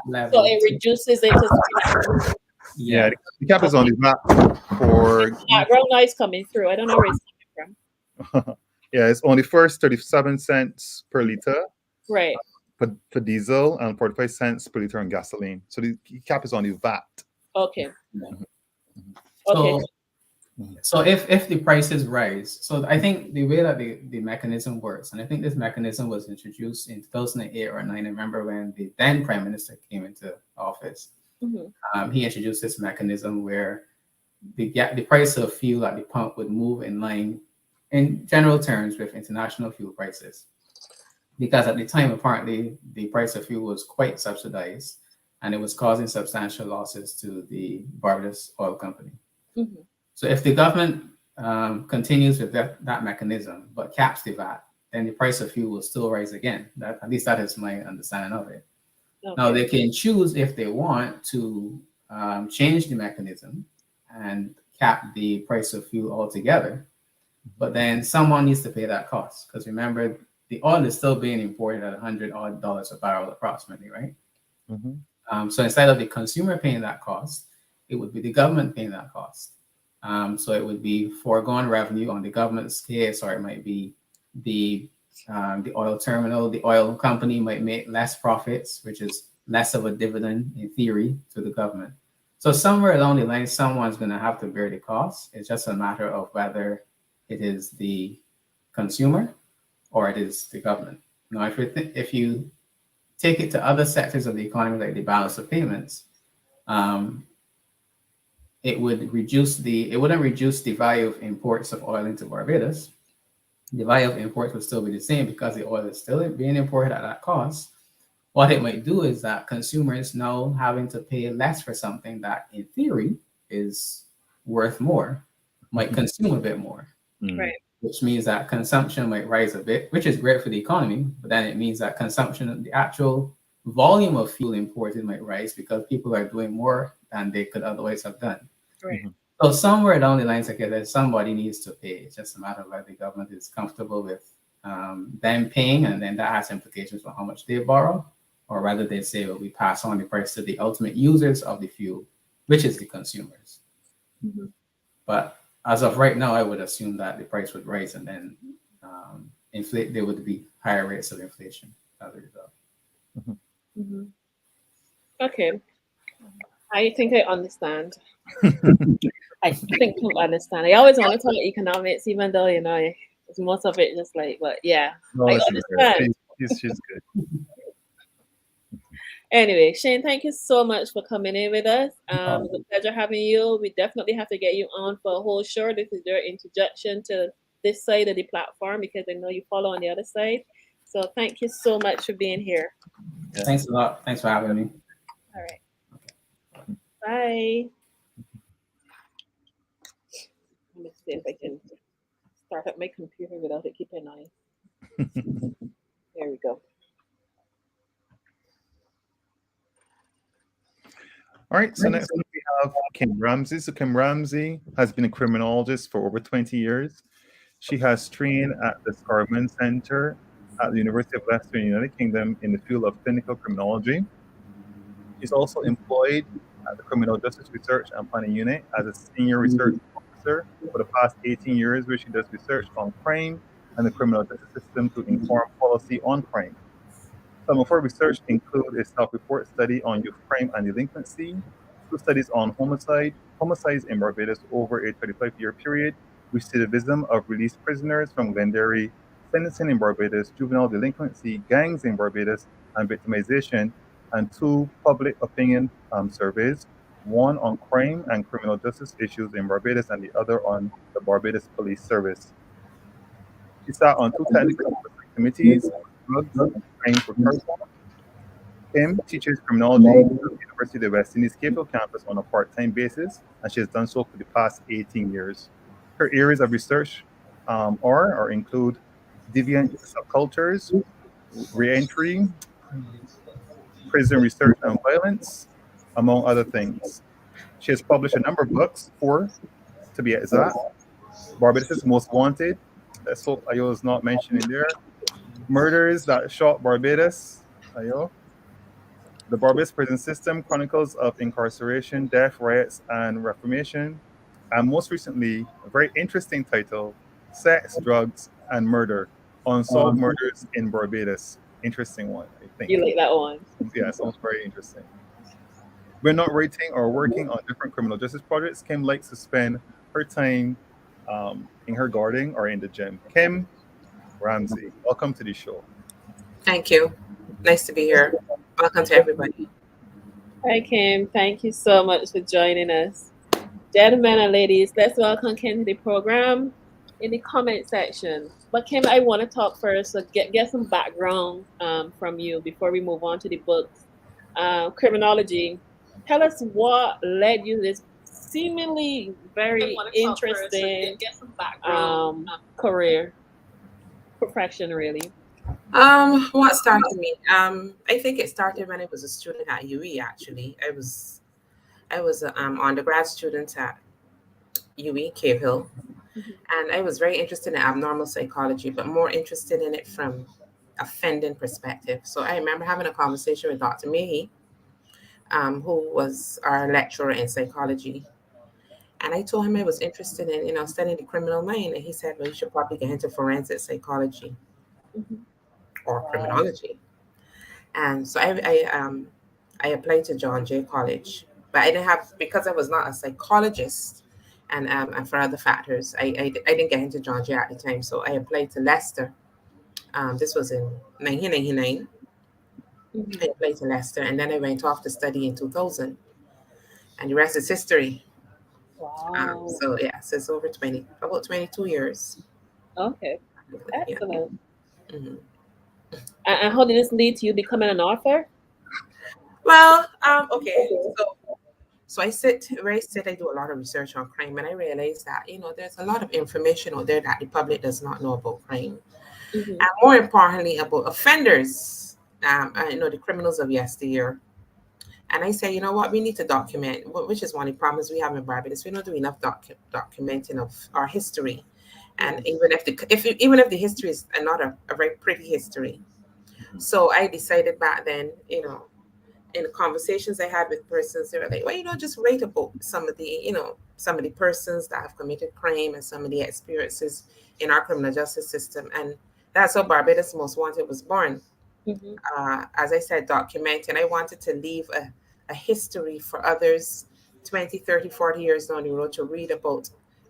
level. So it reduces it to yeah, the cap is on the VAT for real noise coming through. I don't know where it's coming from. Yeah, it's only first 37 cents per liter. Right. For diesel and 45 cents per liter on gasoline. So the cap is on the VAT. Okay. Okay. So if the prices rise, so I think the way that the mechanism works, and I think this mechanism was introduced in 2008 or 2009. I remember when the then Prime Minister came into office. He introduced this mechanism where the price of fuel at the pump would move in line, in general terms, with international fuel prices. Because at the time, apparently, the price of fuel was quite subsidized, and it was causing substantial losses to the Barbados Oil Company. So if the government continues with that mechanism, but caps the VAT, then the price of fuel will still rise again. At least that is my understanding of it. Okay. Now, they can choose if they want to change the mechanism and cap the price of fuel altogether, but then someone needs to pay that cost. Because remember, the oil is still being imported at $100 odd a barrel approximately, right? So instead of the consumer paying that cost, it would be the government paying that cost. So it would be foregone revenue on the government's case, or it might be the oil terminal. The oil company might make less profits, which is less of a dividend in theory to the government. So somewhere along the line, someone's going to have to bear the cost. It's just a matter of whether it is the consumer or it is the government. Now, if you take it to other sectors of the economy, like the balance of payments, it wouldn't reduce the value of imports of oil into Barbados. The value of imports would still be the same because the oil is still being imported at that cost. What it might do is that consumers now having to pay less for something that in theory is worth more, might consume a bit more. Right. Which means that consumption might rise a bit, which is great for the economy, but then it means that consumption, the actual volume of fuel imported might rise because people are doing more than they could otherwise have done. Right. So somewhere down the lines, that somebody needs to pay. It's just a matter of whether the government is comfortable with them paying, and then that has implications for how much they borrow, or rather they say, well, we pass on the price to the ultimate users of the fuel, which is the consumers. Mm-hmm. But as of right now, I would assume that the price would rise and then inflate. There would be higher rates of inflation as a result. Mm-hmm. Okay, I think I understand. I think I understand. I always want to talk economics, even though most of it just like, but yeah, No, I she's understand. good. She's good. Anyway, Shane, thank you so much for coming in with us. It was a pleasure having you. We definitely have to get you on for a whole show. This is your introduction to this side of the platform because I know you follow on the other side. So thank you so much for being here. Yeah. Thanks a lot. Thanks for having me. All right. Bye. Let me see if I can start up my computer without it keeping on. There we go. All right, so next we have Kim Ramsay. So Kim Ramsay has been a criminologist for over 20 years. She has trained at the Scarman Center at the University of Leicester in the United Kingdom in the field of clinical criminology. She's also employed at the Criminal Justice Research and Planning Unit as a senior research officer for the past 18 years, where she does research on crime and the criminal justice system to inform policy on crime. Some of her research include a self-report study on youth crime and delinquency, 2 studies on homicides in Barbados over a 35-year period, recidivism of released prisoners from Glenderry, sentencing in Barbados, juvenile delinquency, gangs in Barbados, and victimization, and 2 public opinion surveys, one on crime and criminal justice issues in Barbados and the other on the Barbados Police Service. She sat on 2 technical committees, drugs, crime for persons. Kim teaches criminology at the University of the West Indies Cape Hill campus on a part-time basis, and she has done so for the past 18 years. Her areas of research include deviant subcultures, reentry, prison research and violence, among other things. She has published a number of books, 4 to be exact. Barbados' Most Wanted, let's hope Ayo is not mentioned in there. Murders That Shocked Barbados, Ayo. The Barbados Prison System, Chronicles of Incarceration, Death, Riots, and Reformation. And most recently, a very interesting title, Sex, Drugs, and Murder, Unsolved Murders in Barbados. Interesting one, I think. You like that one? Yeah, sounds very interesting. We're not writing or working on different criminal justice projects. Kim likes to spend her time in her garden or in the gym. Kim Ramsay, welcome to the show. Thank you. Nice to be here. Welcome to everybody. Hi, Kim. Thank you so much for joining us. Gentlemen and ladies, let's welcome Kim to the program in the comment section. But Kim, I want to talk first, so get some background from you before we move on to the books. Criminology. Tell us what led you to this seemingly very interesting career, profession, really. What started me? I think it started when I was a student at UE. Actually, I was an undergrad student at UE Cave Hill, and I was very interested in abnormal psychology, but more interested in it from offending perspective. So I remember having a conversation with Dr. Mehi, who was our lecturer in psychology. And I told him I was interested in, studying the criminal mind. And he said, well, you should probably get into forensic psychology or criminology. And so I applied to John Jay College, but I didn't have, because I was not a psychologist and for other factors, I didn't get into John Jay at the time. So I applied to Leicester. This was in 1999. I applied to Leicester, and then I went off to study in 2000. And the rest is history. Wow. So it's over about 22 years. Okay. Excellent. Yeah. Mm-hmm. And how did this lead to you becoming an author? Well, okay. So I do a lot of research on crime, and I realized that, there's a lot of information out there that the public does not know about crime. And more importantly, about offenders, the criminals of yesteryear. And I say, you know what, we need to document, which is one of the problems we have in Barbados. We don't do enough documenting of our history. And even if the history is not a very pretty history. So I decided back then, in the conversations I had with persons, they were like, well, just write about some of the persons that have committed crime and some of the experiences in our criminal justice system. And that's how Barbados Most Wanted was born. As I said, documenting. I wanted to leave a history for others 20, 30, 40 years down the road to read about,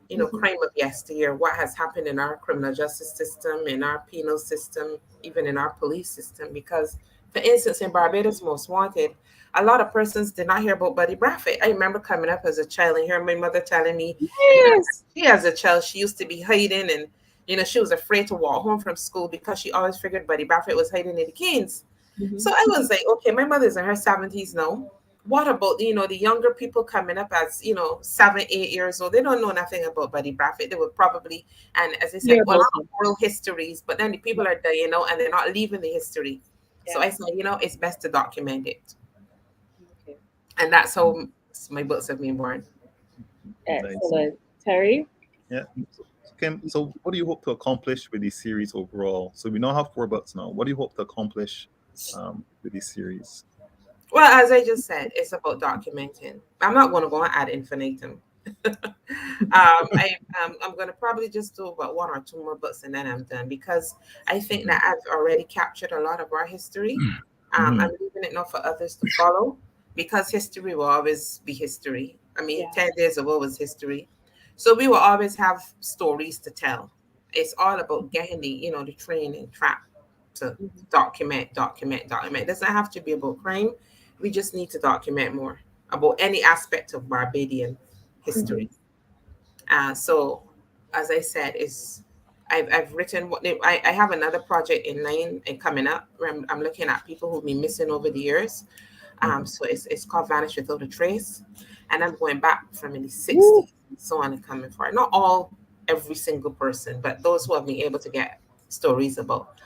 crime of yesteryear, what has happened in our criminal justice system, in our penal system, even in our police system. Because, for instance, in Barbados Most Wanted, a lot of persons did not hear about Buddy Braffett. I remember coming up as a child and hearing my mother telling me, she as a child, she used to be hiding and, she was afraid to walk home from school because she always figured Buddy Braffett was hiding in the canes. So I was like, okay, my mother's in her 70s now. What about, the younger people coming up as, 7, 8 years old? They don't know nothing about Buddy Braffett. They would probably, and as I said, oral histories, but then the people are dying out and they're not leaving the history. So I said, it's best to document it. And that's how my books have been born. Excellent. Terry? Yeah. Kim, so what do you hope to accomplish with this series overall? So we now have 4 books now. What do you hope to accomplish with this series? Well, as I just said, it's about documenting. I'm not going to go and ad infinitum. I'm going to probably just do about 1 or 2 more books and then I'm done, because I think that I've already captured a lot of our history. I'm leaving it now for others to follow, because history will always be history. 10 days ago was history. So we will always have stories to tell. It's all about getting the training track to document. It doesn't have to be about crime. We just need to document more about any aspect of Barbadian history. So, as I said, I've written I have another project in line and coming up where I'm looking at people who've been missing over the years. So it's called Vanish Without a Trace, and I'm going back from in the 60s and so on and coming for it. Not every single person, but those who have been able to get stories about.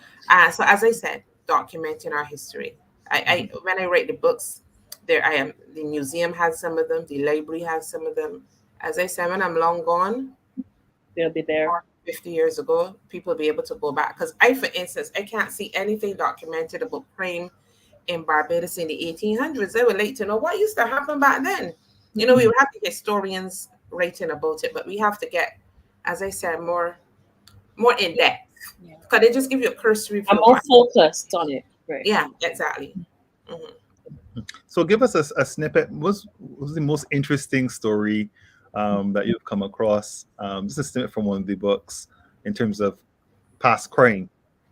So as I said, documenting our history. I when I write the books, the museum has some of them, the library has some of them. As I said, when I'm long gone, they'll be there. 50 years ago, people will be able to go back. Because for instance, I can't see anything documented about crime in Barbados in the 1800s. I would like to know what used to happen back then. We would have the historians writing about it, but we have to get, as I said, more in depth. Because they just give you a cursory view. I'm more focused on it. Right. Yeah, exactly. So give us a snippet. What's the most interesting story that you've come across? Just a snippet from one of the books in terms of past crime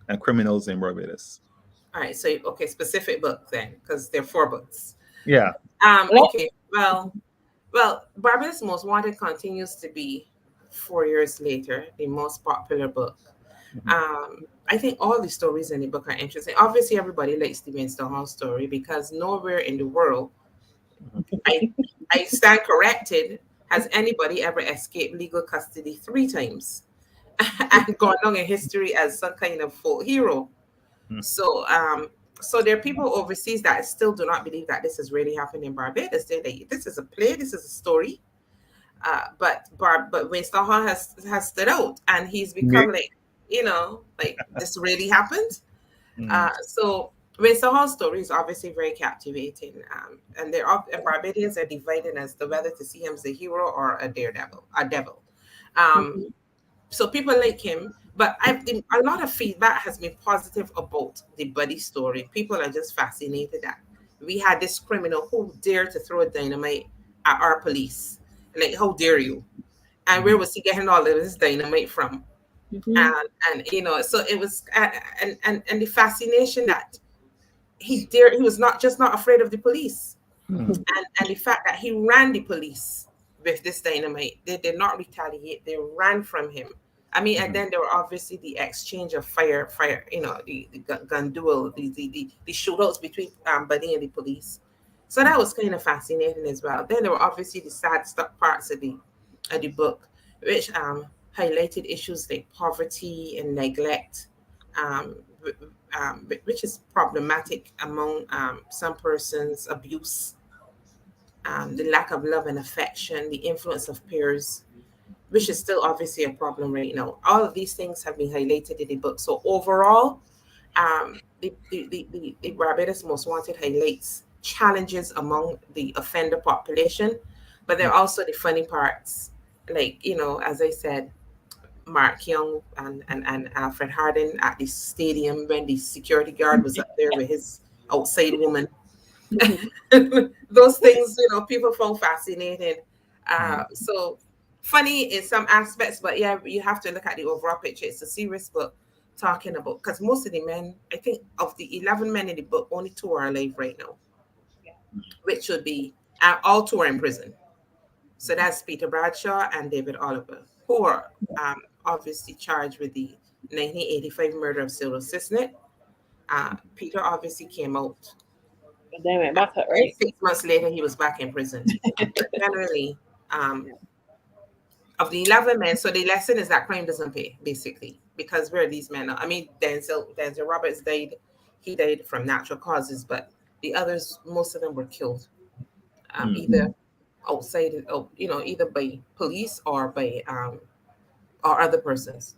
and criminals in Barbados. All right. So, okay, specific book then, because there are 4 books. Yeah. Okay. Well, Barbados Most Wanted continues to be 4 years later the most popular book. I think all the stories in the book are interesting. Obviously, everybody likes the Winston Hall story, because nowhere in the world, I stand corrected, has anybody ever escaped legal custody 3 times and gone down in history as some kind of folk hero. So there are people overseas that still do not believe that this has really happened in Barbados. They're like, this is a play, this is a story. But Winston Hall has stood out, and he's become this really happened. So Winston Hall's story is obviously very captivating, and Barbadians are divided as to whether to see him as a hero or a devil. So people like him, but a lot of feedback has been positive about the Buddy story. People are just fascinated that we had this criminal who dared to throw a dynamite at our police. Like, how dare you? And where was he getting all of this dynamite from? And so it was, and the fascination that he was not afraid of the police, and the fact that he ran the police with this dynamite. They did not retaliate. They ran from him. And then there were obviously the exchange of fire, the gun duel, the shootouts between Buddy and the police. So that was kind of fascinating as well. Then there were obviously the sad parts of the book, which highlighted issues like poverty and neglect, which is problematic among some persons, abuse, the lack of love and affection, the influence of peers, which is still obviously a problem right now. All of these things have been highlighted in the book. So overall, the Barbados Most Wanted highlights challenges among the offender population, but there are also the funny parts, like, as I said, Mark Young and Alfred Hardin at the stadium when the security guard was up there with his outside woman. Those things, people found fascinating. So funny in some aspects, but yeah, you have to look at the overall picture. It's a serious book talking about, because most of the men, I think of the 11 men in the book, only 2 are alive right now, which would be all 2 are in prison. So that's Peter Bradshaw and David Oliver, who are obviously charged with the 1985 murder of Cyril Cisnet. Peter obviously came out. And then went back up, right? 6 months later, he was back in prison. Generally, of the 11 men, so the lesson is that crime doesn't pay, basically, because where these men are. I mean, Denzel Roberts died. He died from natural causes, but the others, most of them were killed, either outside, either by police or by or other persons.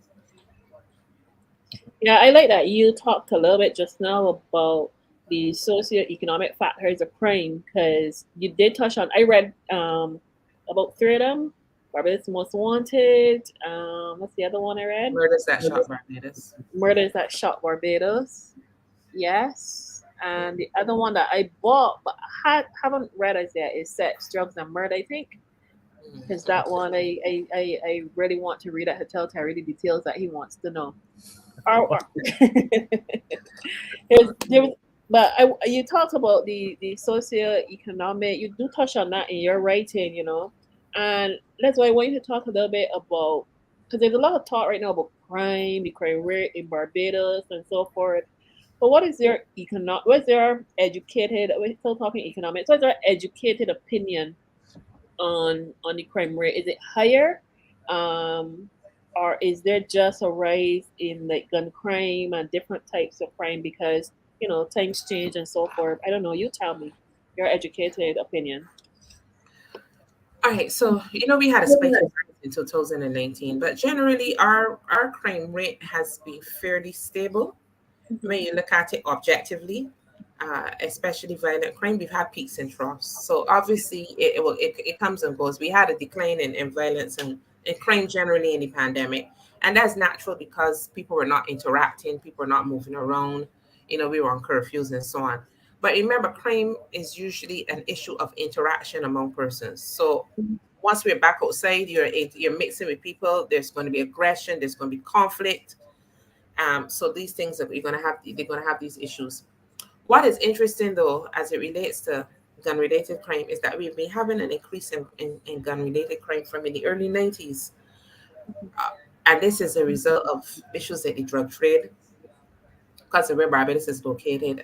Yeah, I like that you talked a little bit just now about the socioeconomic factors of crime, because you did touch on. I read about 3 of them. Barbados Most Wanted. What's the other one I read? Murders That Shock Barbados. Murders That Shock Barbados. Yes. And the other one that I bought but haven't read as yet is Sex, Drugs, and Murder, I think. Because that one I really want to read at Hotel Terry, the details that he wants to know. But you talked about the socioeconomic. You do touch on that in your writing, and that's why I want you to talk a little bit about, because there's a lot of talk right now about crime, the crime rate in Barbados, and so forth. But what's your educated? We're still talking economics. What's your educated opinion on the crime rate? Is it higher, or is there just a rise in like gun crime and different types of crime because times change and so forth? I don't know. You tell me your educated opinion. All right, so we had a spike in 2019, but generally our crime rate has been fairly stable when you look at it objectively. Especially violent crime, we've had peaks and troughs. So obviously it comes and goes. We had a decline in violence and crime generally in the pandemic, and that's natural because people were not interacting, people were not moving around. We were on curfews and so on. But remember, crime is usually an issue of interaction among persons. So once we're back outside, you're mixing with people. There's going to be aggression. There's going to be conflict. So these things that they're going to have these issues. What is interesting, though, as it relates to gun-related crime, is that we've been having an increase in gun-related crime from in the early 90s. And this is a result of issues like the drug trade, because of where Barbados is located.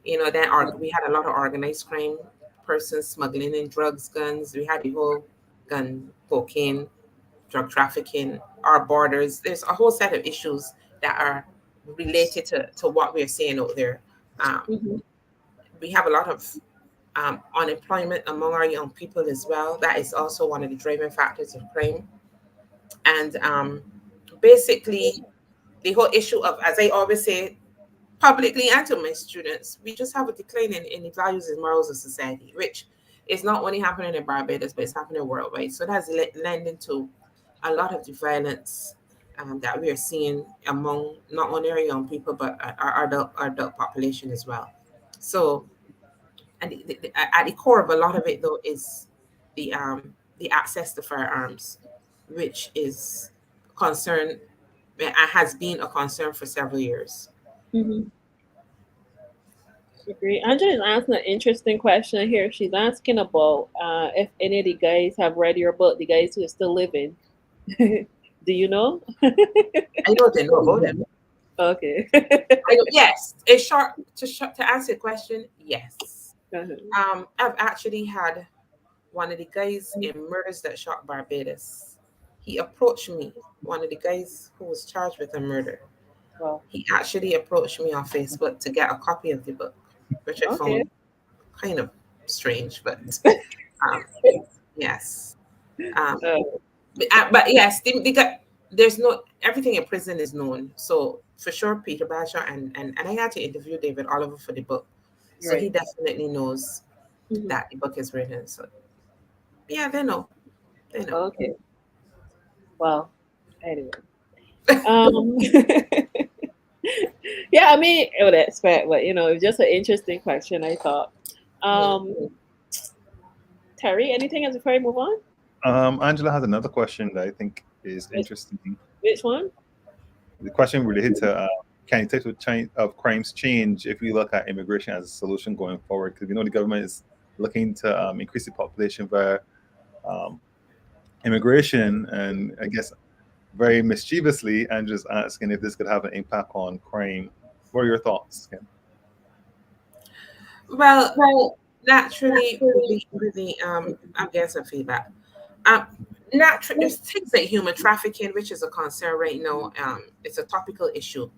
We had a lot of organized crime, persons smuggling in drugs, guns. We had the whole gun, cocaine, drug trafficking, our borders. There's a whole set of issues that are related to what we're seeing out there. We have a lot of unemployment among our young people as well. That is also one of the driving factors of crime. And basically, the whole issue of, as I always say, publicly and to my students, we just have a decline in the values and morals of society, which is not only happening in Barbados, but it's happening worldwide. So that's lending to a lot of the violence that we are seeing among not only our young people, but our adult population as well. So, and at the core of a lot of it, though, is the access to firearms, which is concern, has been a concern for several years. Agree. Angela is asking an interesting question here. She's asking about if any of the guys have read your book, the guys who are still living. Do you know? I know they know about them. Okay. Yes. It's short to answer the question. Yes. Uh-huh. I've actually had one of the guys in Murders That Shock Barbados. He approached me. One of the guys who was charged with a murder. Wow. He actually approached me on Facebook to get a copy of the book, which I found kind of strange, but yes. But yes, there's no, everything in prison is known. So for sure, Peter Bradshaw and I had to interview David Oliver for the book. So he Right. definitely knows Mhm. that the book is written. So yeah, they know. They know. Okay. Well, anyway. Um, yeah, I mean, I would expect, but it was just an interesting question, I thought. Um, Terry, anything else before I move on? Angela has another question that I think is Which, interesting. which one? The question related to can types of crimes change if we look at immigration as a solution going forward? Because we know the government is looking to increase the population via um, immigration, and I guess very mischievously, Andrew's asking if this could have an impact on crime. What are your thoughts, Kim? Well, naturally, with the I'm getting some feedback. There's things like human trafficking, which is a concern right now. It's a topical issue,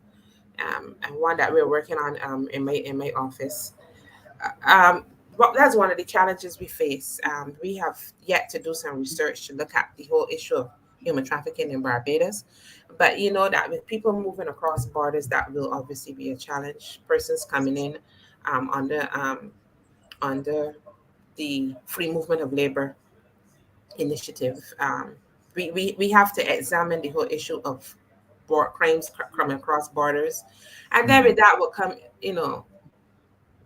and one that we're working on in my office. But that's one of the challenges we face. We have yet to do some research to look at the whole issue of human trafficking in Barbados. But you know that with people moving across borders, that will obviously be a challenge. Persons coming in under the free movement of labor initiative. We have to examine the whole issue of crimes coming across borders, and then with that will come,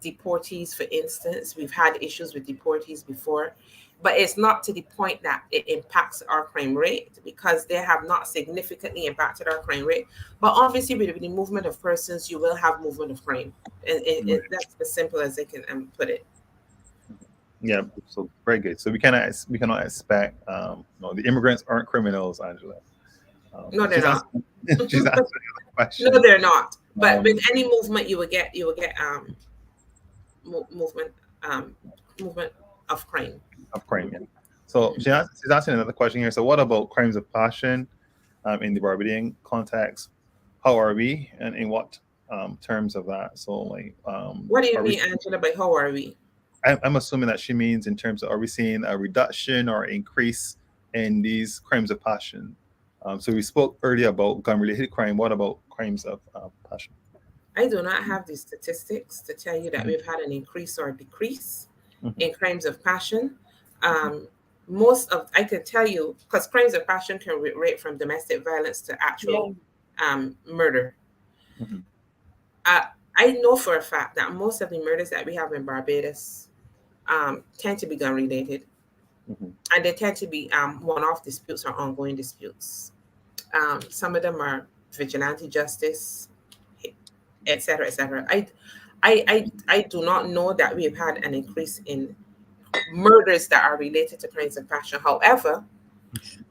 deportees. For instance, we've had issues with deportees before, but it's not to the point that it impacts our crime rate, because they have not significantly impacted our crime rate. But obviously, with the movement of persons, you will have movement of crime, and that's as simple as I can put it. Yeah, so very good. So we cannot expect the immigrants aren't criminals, Angela. No, they're not. She's asking the question. No, they're not. But with any movement, you will get movement of crime. Of crime, yeah. So she's asking another question here. So what about crimes of passion in the Barbadian context? How are we, and in what terms of that? So like, what do you mean, Angela, by how are we? I'm assuming that she means in terms of, are we seeing a reduction or increase in these crimes of passion? So we spoke earlier about gun-related crime. What about crimes of passion? I do not have the statistics to tell you that we've had an increase or decrease in crimes of passion. I can tell you, because crimes of passion can rate from domestic violence to actual murder. I know for a fact that most of the murders that we have in Barbados tend to be gun related, and they tend to be one-off disputes or ongoing disputes. Some of them are vigilante justice, etc., etc. I do not know that we have had an increase in murders that are related to crimes of passion. However,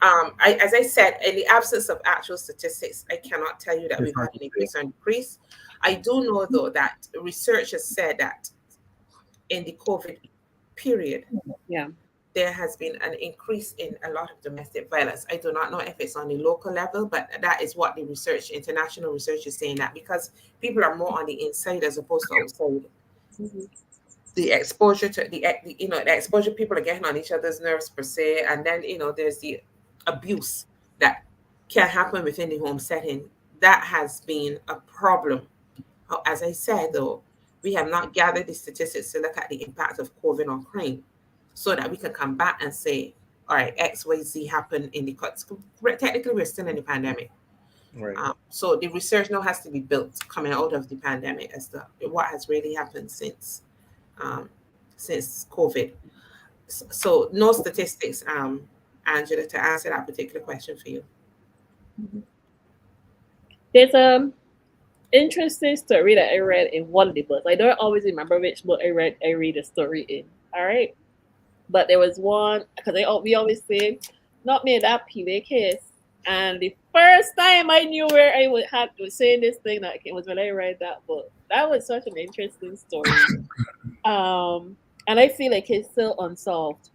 as I said, in the absence of actual statistics, I cannot tell you that we've had an increase or decrease. I do know, though, that research has said that in the COVID period, there has been an increase in a lot of domestic violence. I do not know if it's on the local level, but that is what the international research is saying, that because people are more on the inside as opposed to outside. The exposure to the exposure people are getting on each other's nerves per se, and then there's the abuse that can happen within the home setting. That has been a problem. As I said, though, we have not gathered the statistics to look at the impact of COVID on crime, so that we can come back and say, all right, X, Y, Z happened in the cuts. Technically, we're still in the pandemic. Right. So the research now has to be built coming out of the pandemic as to what has really happened since COVID. So no statistics, Angela, to answer that particular question for you. There's a interesting story that I read in one of the books. I don't always remember which book I read a story in. All right. But there was one, because we always say, not made that PV case. And the first time I knew where I was saying this thing, that it was when I read that book. That was such an interesting story. And I feel like it's still unsolved.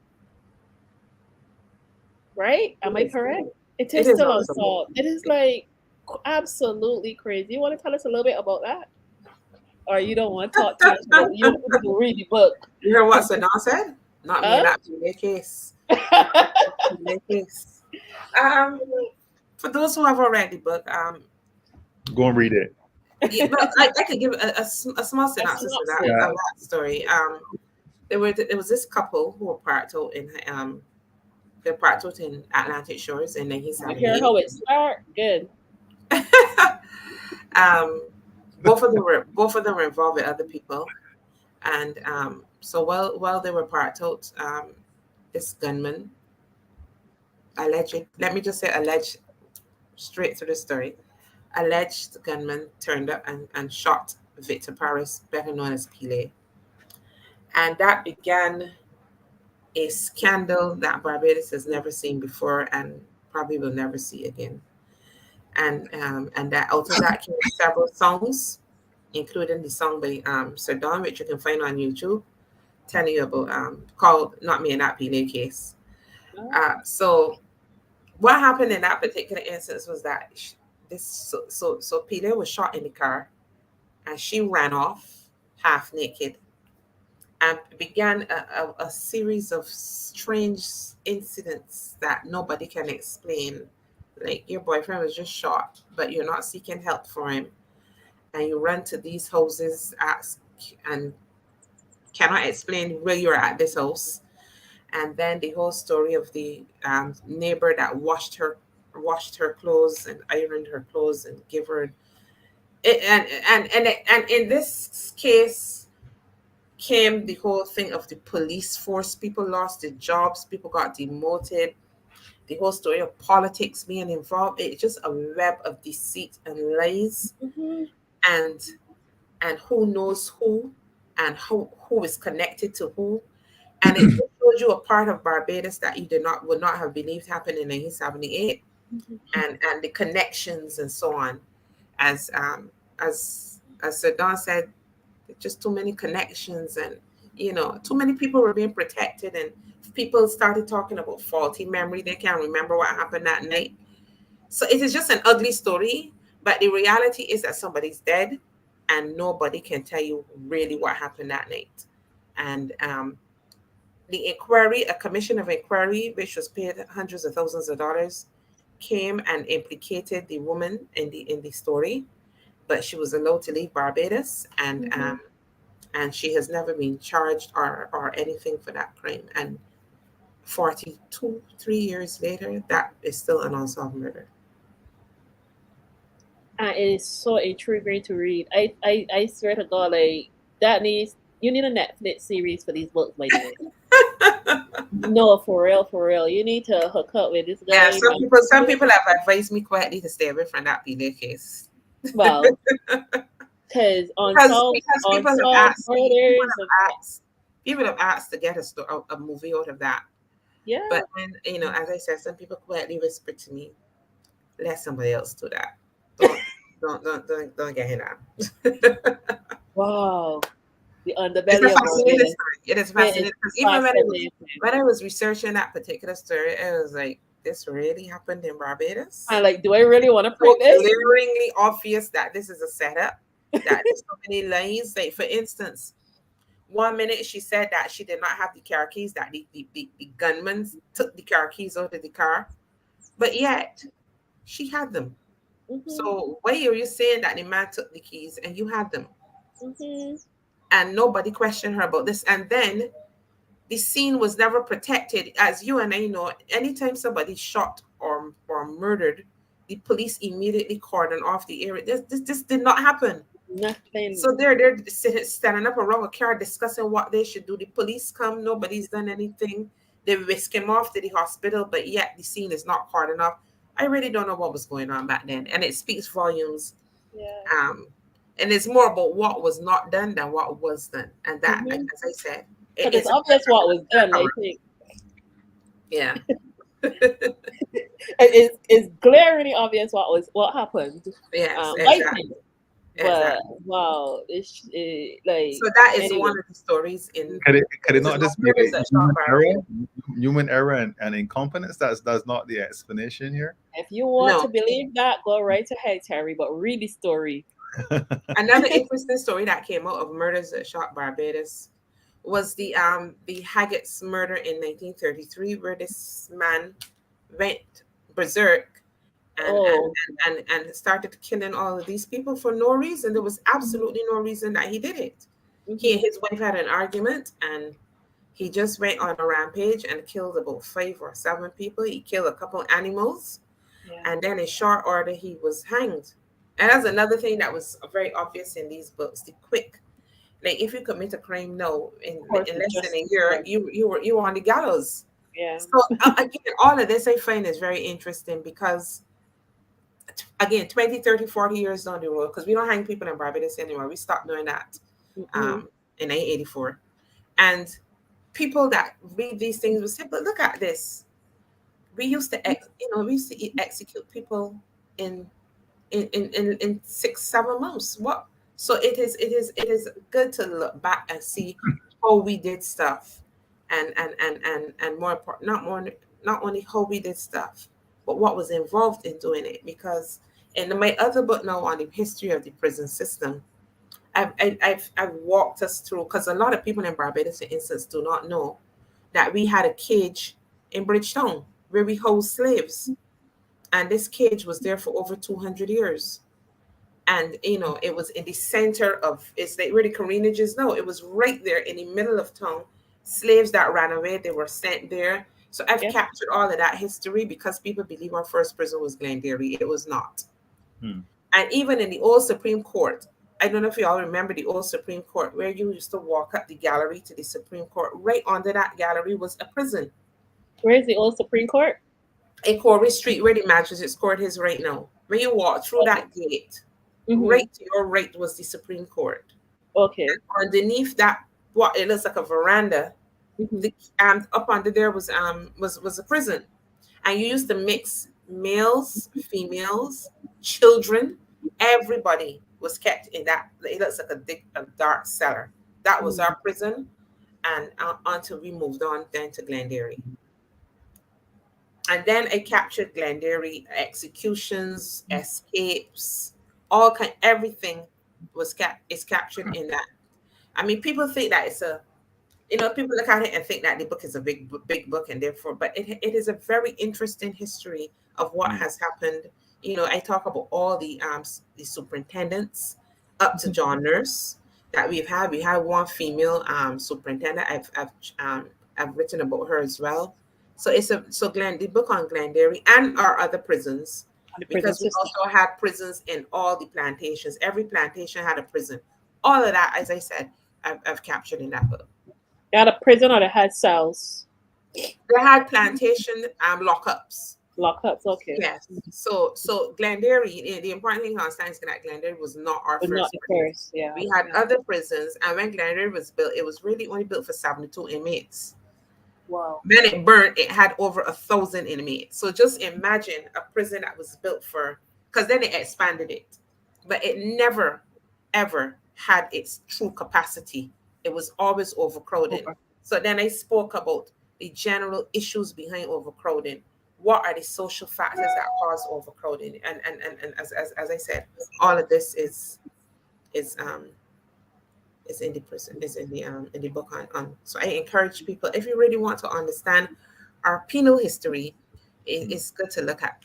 Right? Am I correct? It is still unsolved. It is like absolutely crazy. You want to tell us a little bit about that? Or you don't want to talk to us about you read the book? You heard what Sadan said? Not me, that PV case. For those who have already read the book, go and read it. Yeah, but I could give a small synopsis of that story. There was this couple who were parked out in they're parked out in Atlantic Shores in You 1978. hear how it start? Good. Both of them were involved with other people, and so while they were parked out, this gunman, let me just say alleged, straight to the story, alleged gunman turned up and shot Victor Paris, better known as Pile, and that began a scandal that Barbados has never seen before and probably will never see again. And that out of that came several songs, including the song by Sir Don, which you can find on YouTube, telling you about called "Not Me in That Pile Case." So what happened in that particular instance was that so Pile was shot in the car, and she ran off half naked, and began a series of strange incidents that nobody can explain. Like, your boyfriend was just shot, but you're not seeking help for him, and you run to these houses, ask, and cannot explain where you're at this house. And then the whole story of the neighbor that washed her clothes and ironed her clothes and give her it, and in this case came the whole thing of the police force. People lost their jobs, people got demoted, the whole story of politics being involved. It's just a web of deceit and lies, and who knows who, and who is connected to who. And it shows you a part of Barbados that you would not have believed happened in 1978, and the connections and so on. As Sir Don said, just too many connections, and too many people were being protected, and people started talking about faulty memory. They can't remember what happened that night. So it is just an ugly story, but the reality is that somebody's dead, and nobody can tell you really what happened that night. And the inquiry, a commission of inquiry, which was paid hundreds of thousands of dollars, came and implicated the woman in the story, but she was allowed to leave Barbados, and she has never been charged or anything for that crime. And 3 years later, that is still an unsolved murder. It is so intriguing to read. I swear to God, like, you need a Netflix series for these books, by the way. No, for real. You need to hook up with this guy. Yeah, some people have advised me quietly to stay away from that Pile case. Well, because people have asked to get a movie out of that. Yeah. But then, as I said, some people quietly whisper to me, let somebody else do that. Don't get him out. Wow. The underbelly of Barbados. It is fascinating, because even when I was researching that particular story, I was like, this really happened in Barbados? I'm like, do I really want to print this? It's glaringly obvious that this is a setup, that there's so many lies. Like, for instance, one minute she said that she did not have the car keys, that the gunmen took the car keys out of the car, but yet she had them. So why are you saying that the man took the keys and you had them? And nobody questioned her about this. And then the scene was never protected. As you and I know, anytime somebody's shot or murdered, the police immediately cordon off the area. This did not happen. Nothing. So they're standing up around a car discussing what they should do. The police come, nobody's done anything. They whisk him off to the hospital, but yet the scene is not cordoned off. I really don't know what was going on back then. And it speaks volumes. Yeah. And it's more about what was not done than what was done. And that, like, as I said, it's obvious what was done, I think. Yeah. It's glaringly obvious what happened. Yes, exactly. But wow, so that is one of the stories in. Could it not just be human error and incompetence? That's not the explanation here. If you want to believe that, go right ahead, Terry. But read the story. Another interesting story that came out of murders that shocked Barbados was the Haggett's murder in 1933, where this man went berserk and started killing all of these people for no reason. There was absolutely no reason that he did it. He and his wife had an argument, and he just went on a rampage and killed about 5 or 7 people. He killed a couple animals, and then in short order he was hanged. And that's another thing that was very obvious in these books: the quick, like if you commit a crime now in less than a year, you were on the gallows. Yeah. So again, all of this I find is very interesting because, again, 20, 30, 40 years down the road, because we don't hang people in Barbados anymore. We stopped doing that in 1984. And people that read these things will say, but look at this. We used to execute people in 6, 7 months. What? So it is good to look back and see how we did stuff, and more important, not only how we did stuff, but what was involved in doing it. Because in my other book now on the history of the prison system, I've walked us through, because a lot of people in Barbados, for instance, do not know that we had a cage in Bridgetown where we housed slaves, and this cage was there for over 200 years. And it was in the center of, it's like where the Careenage is now. It was right there in the middle of town. Slaves that ran away, they were sent there. So I've captured all of that history, because people believe our first prison was Glenderry. It was not. And even in the old Supreme Court, I don't know if you all remember the old Supreme Court, where you used to walk up the gallery to the Supreme Court. Right under that gallery was a prison. Where is the old Supreme Court? In Corey Street, where the Magistrates Court is right now. When you walk through that gate, right to your right was the Supreme Court. Okay. And underneath that, what it looks like a veranda, up under there was a prison. And you used to mix males, females, children, everybody was kept in that. It looks like a dark cellar. That was our prison, and until we moved on then to Glenderry. And then I captured Glenderry executions, escapes, everything is captured in that. I mean, people think that it's people look at it and think that the book is a big book, and therefore, but it is a very interesting history of what has happened. I talk about all the superintendents up to John Nurse that we've had. We had one female superintendent. I've written about her as well. So the book on Glenderry and our other prisons, because we also had prisons in all the plantations. Every plantation had a prison. All of that, as I said, I've captured in that book. They had a prison, or they had cells? They had plantation lockups. Lockups, okay. Yes. So Glenderry, the important thing I understand is that Glenderry was not our first. Yeah. We had other prisons, and when Glenderry was built, it was really only built for 72 inmates. Wow. When it burned, it had over 1,000 inmates. So just imagine a prison that was built because then it expanded it, but it never, ever had its true capacity. It was always overcrowded. So then I spoke about the general issues behind overcrowding. What are the social factors that cause overcrowding? And as I said, all of this is in the prison, is in the book on. So I encourage people, if you really want to understand our penal history, it's good to look at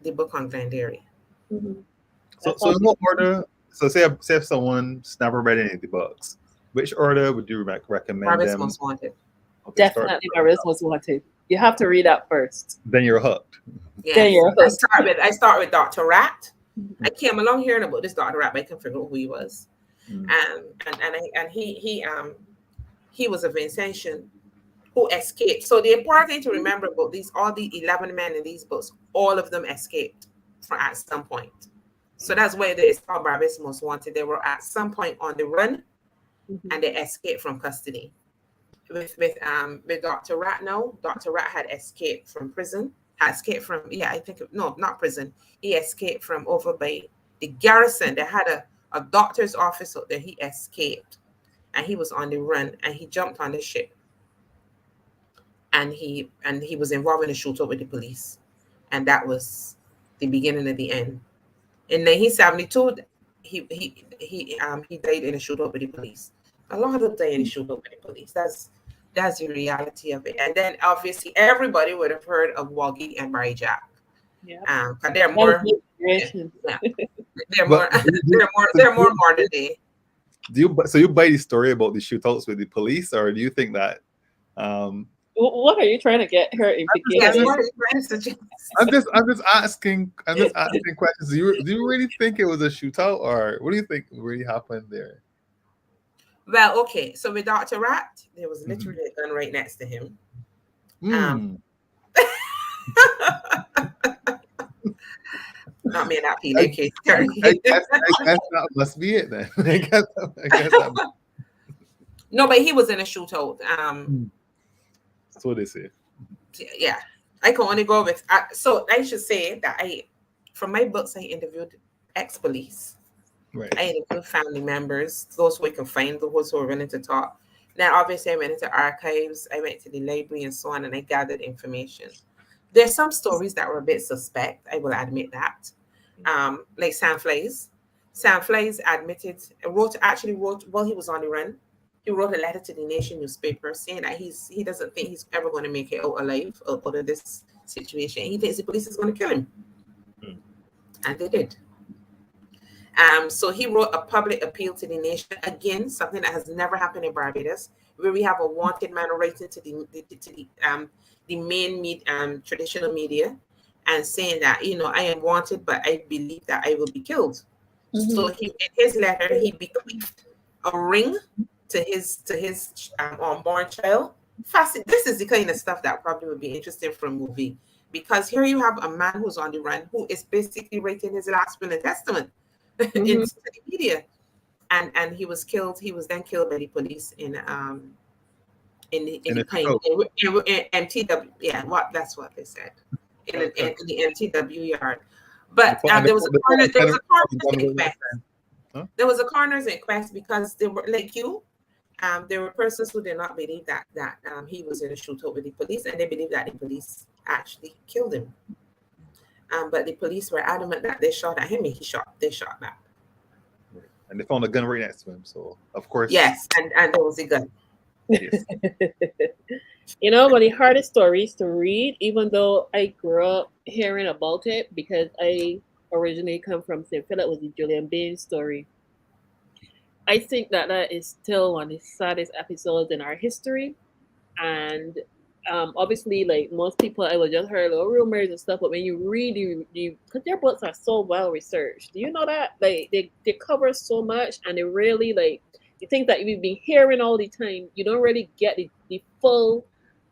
the book on Glenderry. So in what order? So say if someone's never read any of the books, which order would you recommend Barbados them? Most Wanted. Okay, definitely Barbados Most Wanted. You have to read that first. Then you're hooked. Yes. Then you're hooked. I start with Dr. Rat. I came along hearing about this Dr. Rat, but I couldn't figure out who he was. And he was a Vincentian who escaped. So the important thing to remember about all the 11 men in these books, all of them escaped at some point. So that's why it's called Barbados Most Wanted. They were at some point on the run, and they escaped from custody. With Dr. Rat now, Dr. Rat had escaped from prison. Not prison. He escaped from over by the garrison. They had a doctor's office out there. He escaped, and he was on the run, and he jumped on the ship, and he was involved in a shootout with the police, and that was the beginning of the end. In 1972, he died in a shootout with the police. A lot of them die in a shootout with the police. That's the reality of it. And then obviously everybody would have heard of Woggy and Mary Jack. Yeah. But they're more, yeah, they're more, they're more modern day. So you buy the story about the shootouts with the police, or do you think that? What are you trying to get her implicated? I'm just asking questions. Do you really think it was a shootout, or what do you think really happened there? Well, okay. So with Dr. Rat, there was literally a gun right next to him. Not me that feeling case. I guess that must be it then. I guess that No, but he was in a shootout. That's what they say. Yeah, I can only go with. So I should say that from my books, I interviewed ex-police. Right. I interviewed family members, those who I can find, those who are willing to talk. Now, obviously, I went into archives, I went to the library and so on, and I gathered information. There's some stories that were a bit suspect, I will admit that. Like Sam Flies. Sam Flies actually wrote while he was on the run. He wrote a letter to the Nation newspaper saying that he doesn't think he's ever going to make it out alive out of this situation. He thinks the police is going to kill him. And they did. So he wrote a public appeal to the nation, again, something that has never happened in Barbados, where we have a wanted man writing to the main traditional media and saying that, I am wanted, but I believe that I will be killed. So in his letter, he bequeathed a ring to his unborn child. This is the kind of stuff that probably would be interesting for a movie, because here you have a man who's on the run who is basically writing his last will and testament into the media, and he was killed. He was then killed by the police in the MTW. Yeah, that's what they said in the MTW yard. But there was a coroner's inquest because they were like you. There were persons who did not believe that he was in a shootout with the police, and they believed that the police actually killed him. But the police were adamant that they shot at him, and they shot back. And they found a gun right next to him, so of course. Yes, and there was a gun. Yes. One of the hardest stories to read, even though I grew up hearing about it because I originally come from St. Philip, was the Julian Baines story. I think that is still one of the saddest episodes in our history. And obviously, like most people, I would just heard little rumors and stuff, but when you read, because their books are so well researched. Do you know that? Like they cover so much, and they really the things that you've been hearing all the time, you don't really get the full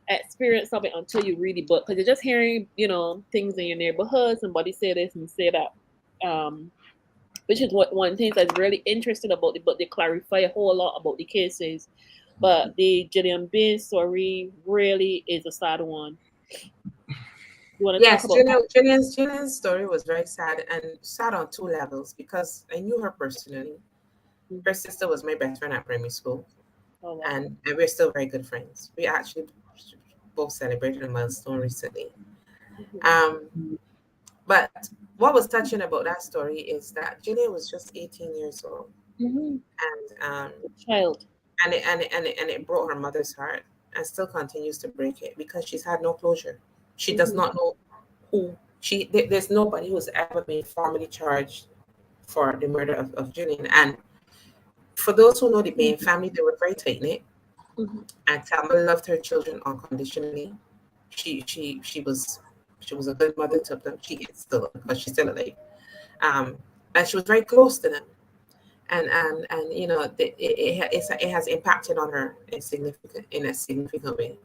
experience of it until you read the book, because you're just hearing, things in your neighborhood, somebody say this and say that. Which is one thing that's really interesting about the book. They clarify a whole lot about the cases. But the Julian Baines story really is a sad one. You want to talk about Julian's story was very sad, and sad on two levels, because I knew her personally. Her sister was my best friend at primary school. Oh, wow. And we're still very good friends. We actually both celebrated a milestone recently. But what was touching about that story is that Julian was just 18 years old, and child, and it broke her mother's heart, and still continues to break it, because she's had no closure. She does not know who there's nobody who's ever been formally charged for the murder of Julian. And for those who know the Bain family, they were very tight knit, and Thelma loved her children unconditionally. She was a good mother to them. She is still, but she's still alive. And she was very close to them. And it has impacted on her in a significant way.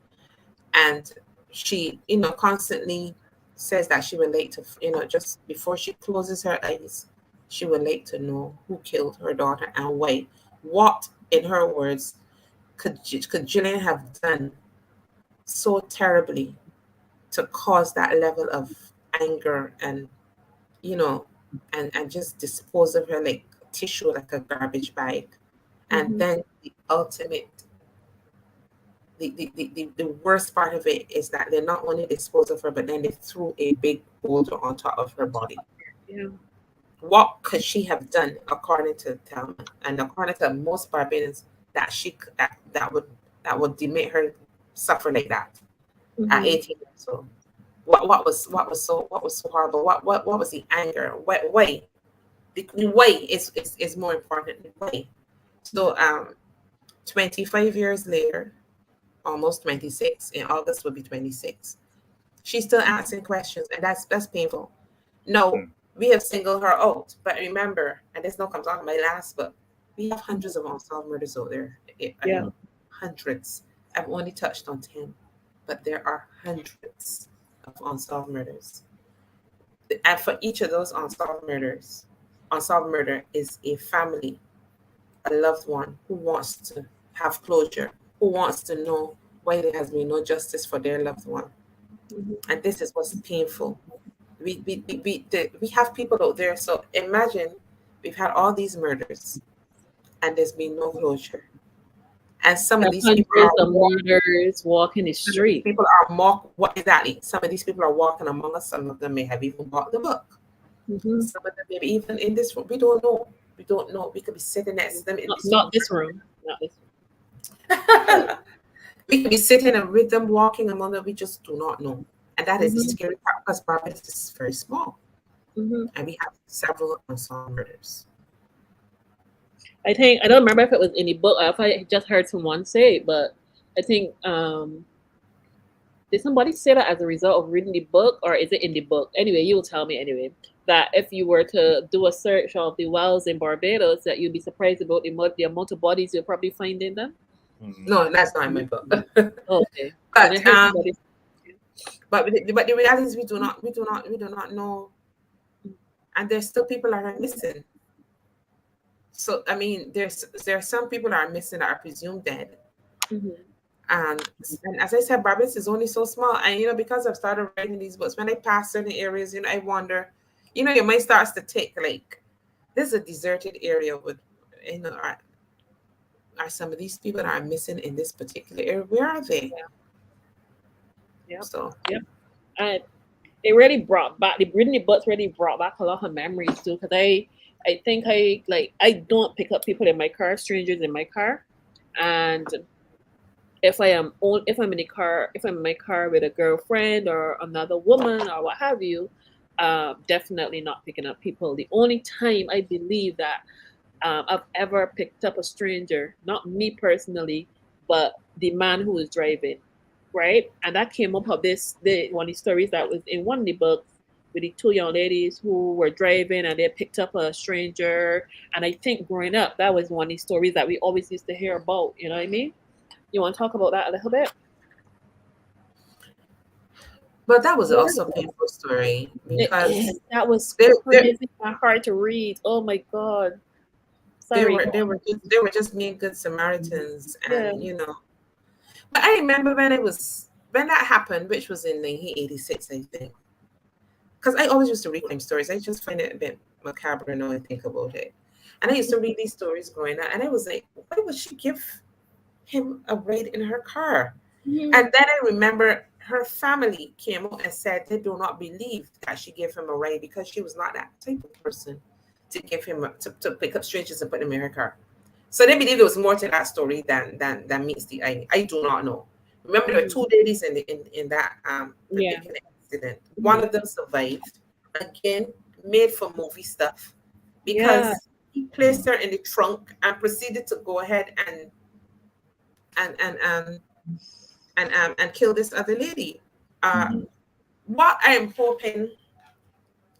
And she, constantly says that she would like to, just before she closes her eyes, she would like to know who killed her daughter and why. What, in her words, could Julian have done so terribly to cause that level of anger and, and just dispose of her like tissue, like a garbage bag. And then the ultimate, the worst part of it is that they not only disposed of her, but then they threw a big boulder on top of her body. Yeah. What could she have done, according to Thelma, and according to most Barbadians, that would make her suffer like that at 18 years old? what was so horrible? What was the anger? Why? The why is more important than why. So 25 years later, almost 26, in August will be 26. She's still asking questions, and that's painful. No, we have singled her out, but remember, and this now comes out of my last book, we have hundreds of unsolved murders out there. Hundreds. I've only touched on 10, but there are hundreds of unsolved murders. And for each of those unsolved murder is a family, a loved one who wants to have closure, who wants to know why there has been no justice for their loved one. And this is what's painful. We have people out there. So imagine we've had all these murders and there's been no closure. And some of these people are murders walking the street. People are exactly. Some of these people are walking among us. Some of them may have even bought the book. Some of them maybe even in this room. We don't know. We don't know. We could be sitting next to them in not this room. Not this room. We could be sitting and with them walking among them. We just do not know. And that is the scary part because Barbados is very small. And we have several unsolved murders. I don't remember if it was in the book or if I just heard someone say it, but I think did somebody say that as a result of reading the book, or is it in the book? Anyway, you'll tell me anyway, that if you were to do a search of the wells in Barbados, that you'd be surprised about the amount of bodies you'll probably find in them. No, that's not in my book. Okay. But the reality is we do not know, and there's still people that are missing. So I mean, there are some people that are missing that are presumed dead, and as I said, Barbados is only so small, and because I've started writing these books, when I pass certain areas, I wonder, your mind starts to tick like, this is a deserted area with, are some of these people that are missing in this particular area? Where are they? And it really brought back reading the books. Really brought back a lot of memories too, because I think I don't pick up people in my car, strangers in my car, and if I'm in my car with a girlfriend or another woman or what have you, definitely not picking up people. The only time I believe that I've ever picked up a stranger, not me personally, but the man who was driving, right? And that came up of one of the stories that was in one of the books with the two young ladies who were driving and they picked up a stranger. And I think growing up, that was one of the stories that we always used to hear about. You know what I mean? You want to talk about that a little bit? But that was also a painful story because that was crazy and hard to read. Oh my God. Sorry. They were just being good Samaritans, and But I remember when that happened, which was in 1986, I think. Because I always used to read crime stories. I just find it a bit macabre now I think about it. And I used to read these stories growing up, and I was like, why would she give him a ride in her car? And then I remember her family came out and said they do not believe that she gave him a ride because she was not that type of person to give him to pick up strangers and put them in her car. So they believe there was more to that story than meets the eye. I do not know. Remember, there were two ladies in that particular incident. One of them survived. Again, made for movie stuff because he placed her in the trunk and proceeded to go ahead and kill this other lady. What I am hoping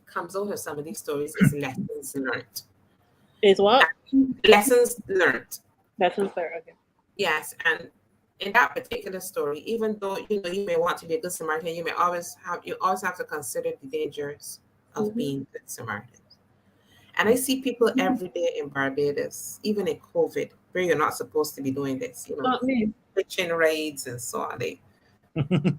comes out of some of these stories is lessons learned. Is what? Lessons learned. Lessons learned. Okay. Yes, and in that particular story, even though you may want to be a good Samaritan, you always have to consider the dangers of being good Samaritans. And I see people every day in Barbados, even in COVID, where you're not supposed to be doing this. Not me. Kitchen raids and so on.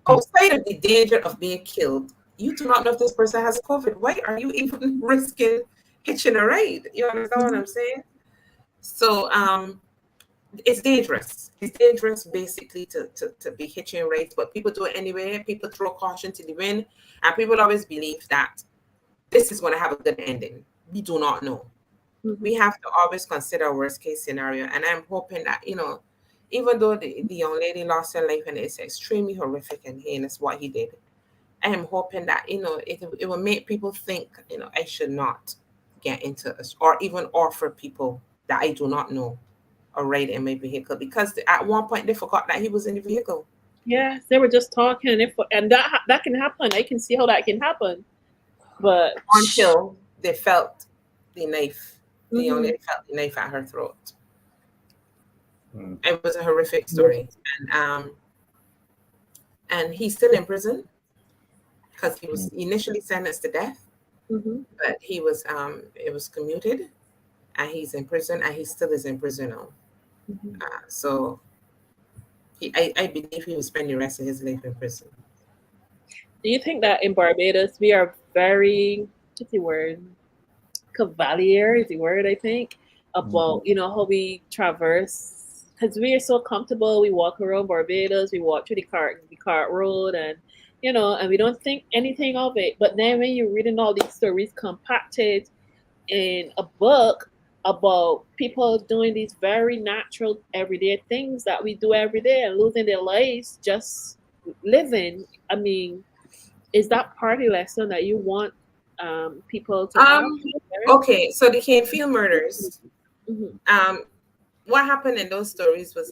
Outside of the danger of being killed, you do not know if this person has COVID. Why are you even risking hitching a raid? You understand what I'm saying? So it's dangerous. It's dangerous basically to be hitching raids, but people do it anyway. People throw caution to the wind, and people always believe that this is going to have a good ending. We do not know. We have to always consider a worst case scenario, and I'm hoping that even though the young lady lost her life and it's extremely horrific and heinous what he did, I am hoping that, it will make people think, I should not get into this, or even offer people that I do not know a ride in my vehicle, because at one point they forgot that he was in the vehicle. Yes, they were just talking, and that can happen. I can see how that can happen, but until they felt the knife, they only felt the knife at her throat. It was a horrific story, and he's still in prison because he was initially sentenced to death, but he was it was commuted, and he's in prison, and he still is in prison now. So I believe he will spend the rest of his life in prison. Do you think that in Barbados we are very, what's the word? Cavalier is the word, I think, about how we traverse, because we are so comfortable. We walk around Barbados, we walk through the cart road, and and we don't think anything of it. But then when you're reading all these stories compacted in a book about people doing these very natural everyday things that we do every day and losing their lives just living, I mean, is that part of the lesson that you want people to have? Okay, so the Canefield murders, what happened in those stories was,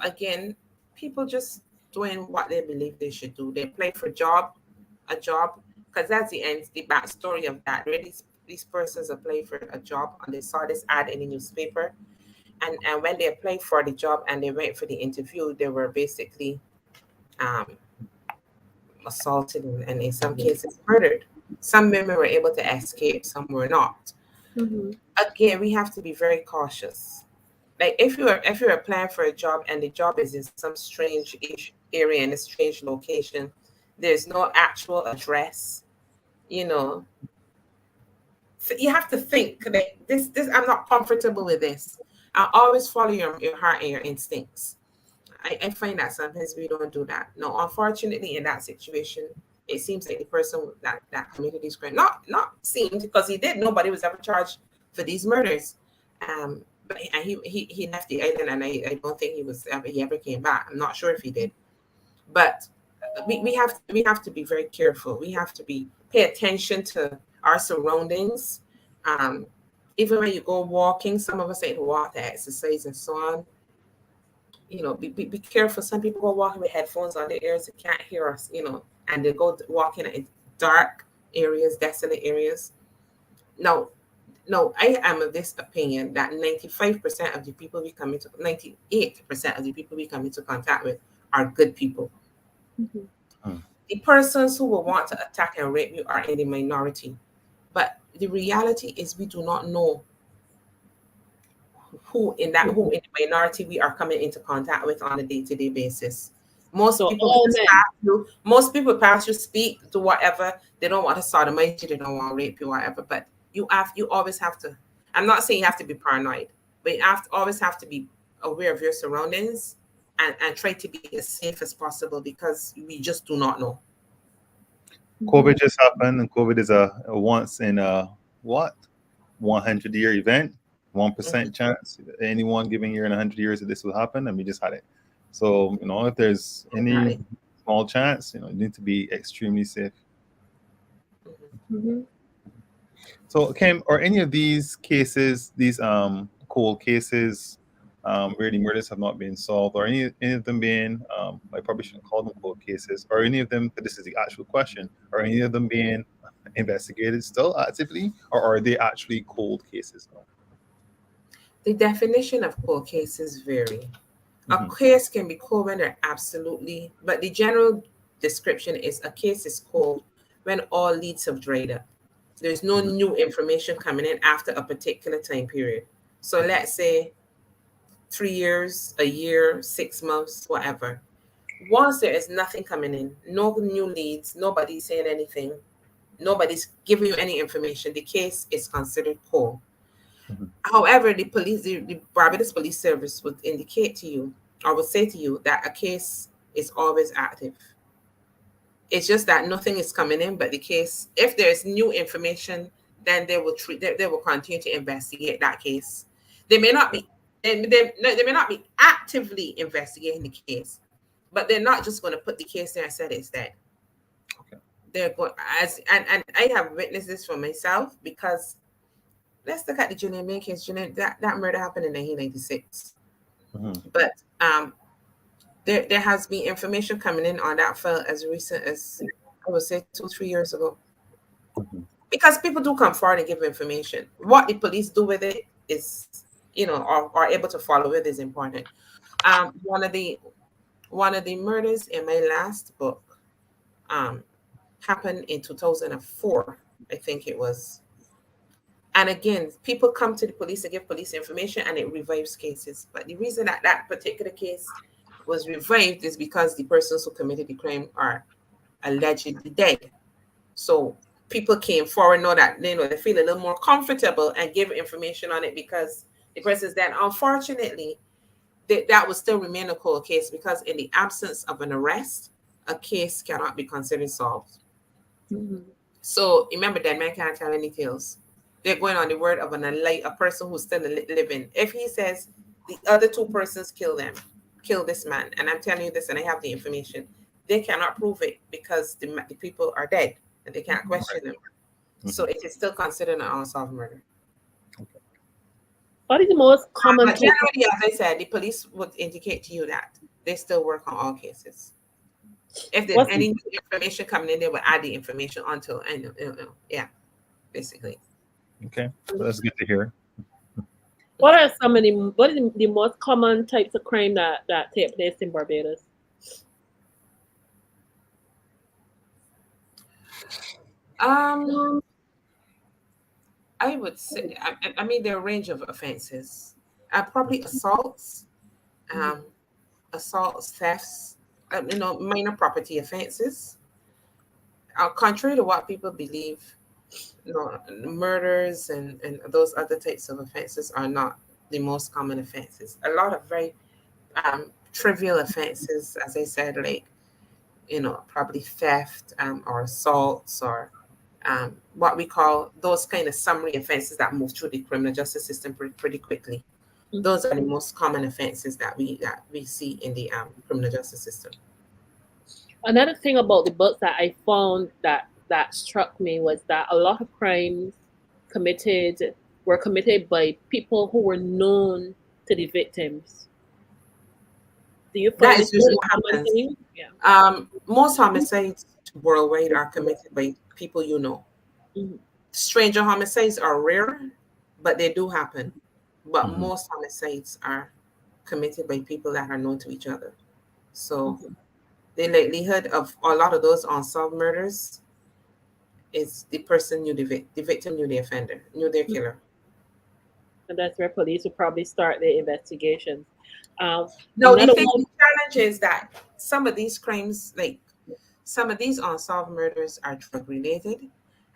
again, people just doing what they believe they should do. They apply for a job, because that's the end, the backstory of that. Really, these persons apply for a job, and they saw this ad in the newspaper, and when they applied for the job and they went for the interview, they were basically assaulted and in some cases murdered. Some women were able to escape, some were not. Again, we have to be very cautious. Like if you're applying for a job and the job is in some strange area in a strange location, there's no actual address, so you have to think that this I'm not comfortable with this. I always follow your heart and your instincts. I find that sometimes we don't do that. No, unfortunately, in that situation, it seems like the person that committed this crime, not seemed, because he did, nobody was ever charged for these murders. But he left the island, and I don't think he ever came back. I'm not sure if he did. But we have to be very careful. We have to pay attention to our surroundings. Even when you go walking, some of us like to walk to exercise and so on. Be careful. Some people go walking with headphones on their ears, they can't hear us, and they go walking in dark areas, desolate areas. No, I am of this opinion that 98% of the people we come into contact with are good people. The persons who will want to attack and rape you are in the minority. But the reality is we do not know who in the minority we are coming into contact with on a day-to-day basis. Most people pass you, speak, do whatever. They don't want to sodomize you, they don't want to rape you, whatever. But you always have to, I'm not saying you have to be paranoid, but you always have to be aware of your surroundings and try to be as safe as possible, because we just do not know. COVID just happened, and COVID is a once in a 100-year event. 1% chance anyone giving year in 100 years that this will happen, and we just had it. So if there's any small chance, you need to be extremely safe. So Kim, are any of these cases, these cold cases, where the murders have not been solved, or any of them being, I probably shouldn't call them cold cases, or any of them, but this is the actual question, are any of them being investigated still actively, or are they actually cold cases now? The definition of cold cases vary. A case can be cold when they're absolutely, but the general description is a case is cold when all leads have dried up. There's no new information coming in after a particular time period. So let's say 3 years, a year, 6 months, whatever. Once there is nothing coming in, no new leads, nobody's saying anything, nobody's giving you any information, the case is considered cold. However, the Barbados Police Service would indicate to you, or would say to you, that a case is always active. It's just that nothing is coming in, but the case, if there is new information, then they will continue to investigate that case. They may not be actively investigating the case, but they're not just going to put the case there and say it's dead. Okay. they're going and I have witnessed this for myself, because let's look at the Julian May case. That murder happened in 1996. But there has been information coming in on that file as recent as, I would say, 2-3 years ago. Because people do come forward and give information. What the police do with it is, or are able to follow it is important. One of the murders in my last book happened in 2004, I think it was. And again, people come to the police and give police information, and it revives cases. But the reason that particular case was revived is because the persons who committed the crime are allegedly dead. So people came forward, know that they feel a little more comfortable and give information on it because the person's dead. Unfortunately, that would still remain a cold case, because in the absence of an arrest, a case cannot be considered solved. So remember, dead man can't tell any tales. They're going on the word of a person who's still living. If he says the other two persons kill this man, and I'm telling you this and I have the information, they cannot prove it because the people are dead and they can't question them. So it is still considered an unsolved murder. What is the most common? But generally, as I said, the police would indicate to you that they still work on all cases. If there's any new information coming in, they will add the information until, basically. Okay, so that's good to hear. What are the most common types of crime that take place in Barbados? I would say, I mean, there are a range of offenses. Probably assaults, thefts, minor property offenses. Contrary to what people believe, murders and those other types of offenses are not the most common offenses. A lot of very trivial offenses, as I said, like, probably theft or assaults or what we call those kind of summary offenses that move through the criminal justice system pretty quickly. Those are the most common offenses that we see in the criminal justice system. Another thing about the books that I found that struck me was that a lot of crimes were committed by people who were known to the victims. Do you find that is usually what happens? Yeah. Most homicides worldwide are committed by people you know. Stranger homicides are rare, but they do happen. But most homicides are committed by people that are known to each other. So the likelihood of a lot of those unsolved murders is the person knew the victim knew the offender, knew their killer. And that's where police will probably start their investigations. No, the challenge is that some of these crimes, like some of these unsolved murders, are drug related,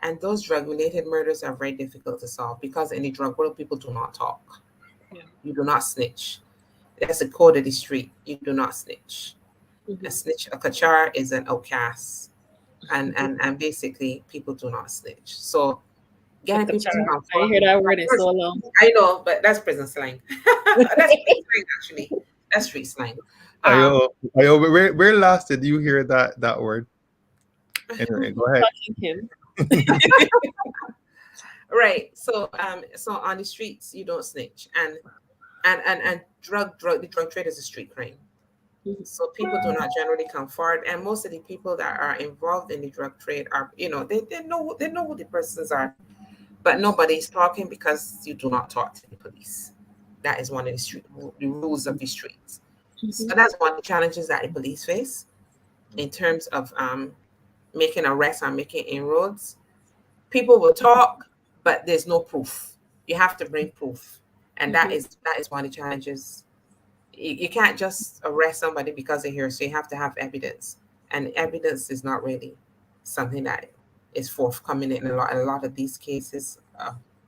and those drug related murders are very difficult to solve because in the drug world, people do not talk. You do not snitch. That's the code of the street. You do not snitch. A snitch, a kachar, is an outcast, and basically people do not snitch. So getting people to come forward. I hear that word in so long. I know, but that's prison slang. That's street slang, actually. That's street slang. Where last did you hear that word? Anyway, go ahead. Right. So on the streets you don't snitch, and the drug trade is a street crime. So people do not generally come forward, and most of the people that are involved in the drug trade are, they know who the persons are, but nobody's talking because you do not talk to the police. That is one of the rules of the streets. So that's one of the challenges that the police face in terms of making arrests and making inroads. People will talk, but there's no proof. You have to bring proof, and that is one of the challenges. You can't just arrest somebody because they're here, so you have to have evidence, and evidence is not really something that is forthcoming in a lot of these cases,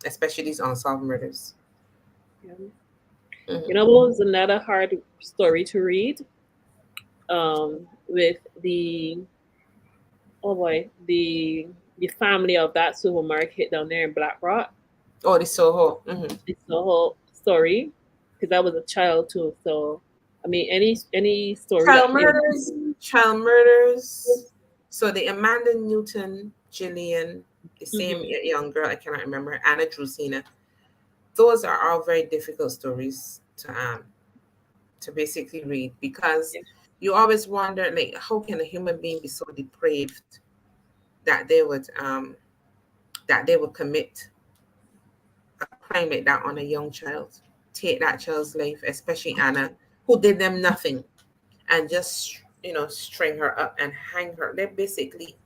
especially these unsolved murders. You know what was another hard story to read? With the family of that supermarket down there in Black Rock. Oh, the Soho. The Soho story, because I was a child too. So, I mean, any story. Child murders. So the Amanda Newton, Gillian, the same young girl, I cannot remember, Anna Drusina. Those are all very difficult stories to basically read, because you always wonder, like, how can a human being be so depraved that they would commit a crime like that on a young child, take that child's life, especially Anna, who did them nothing, and just string her up and hang her. They basically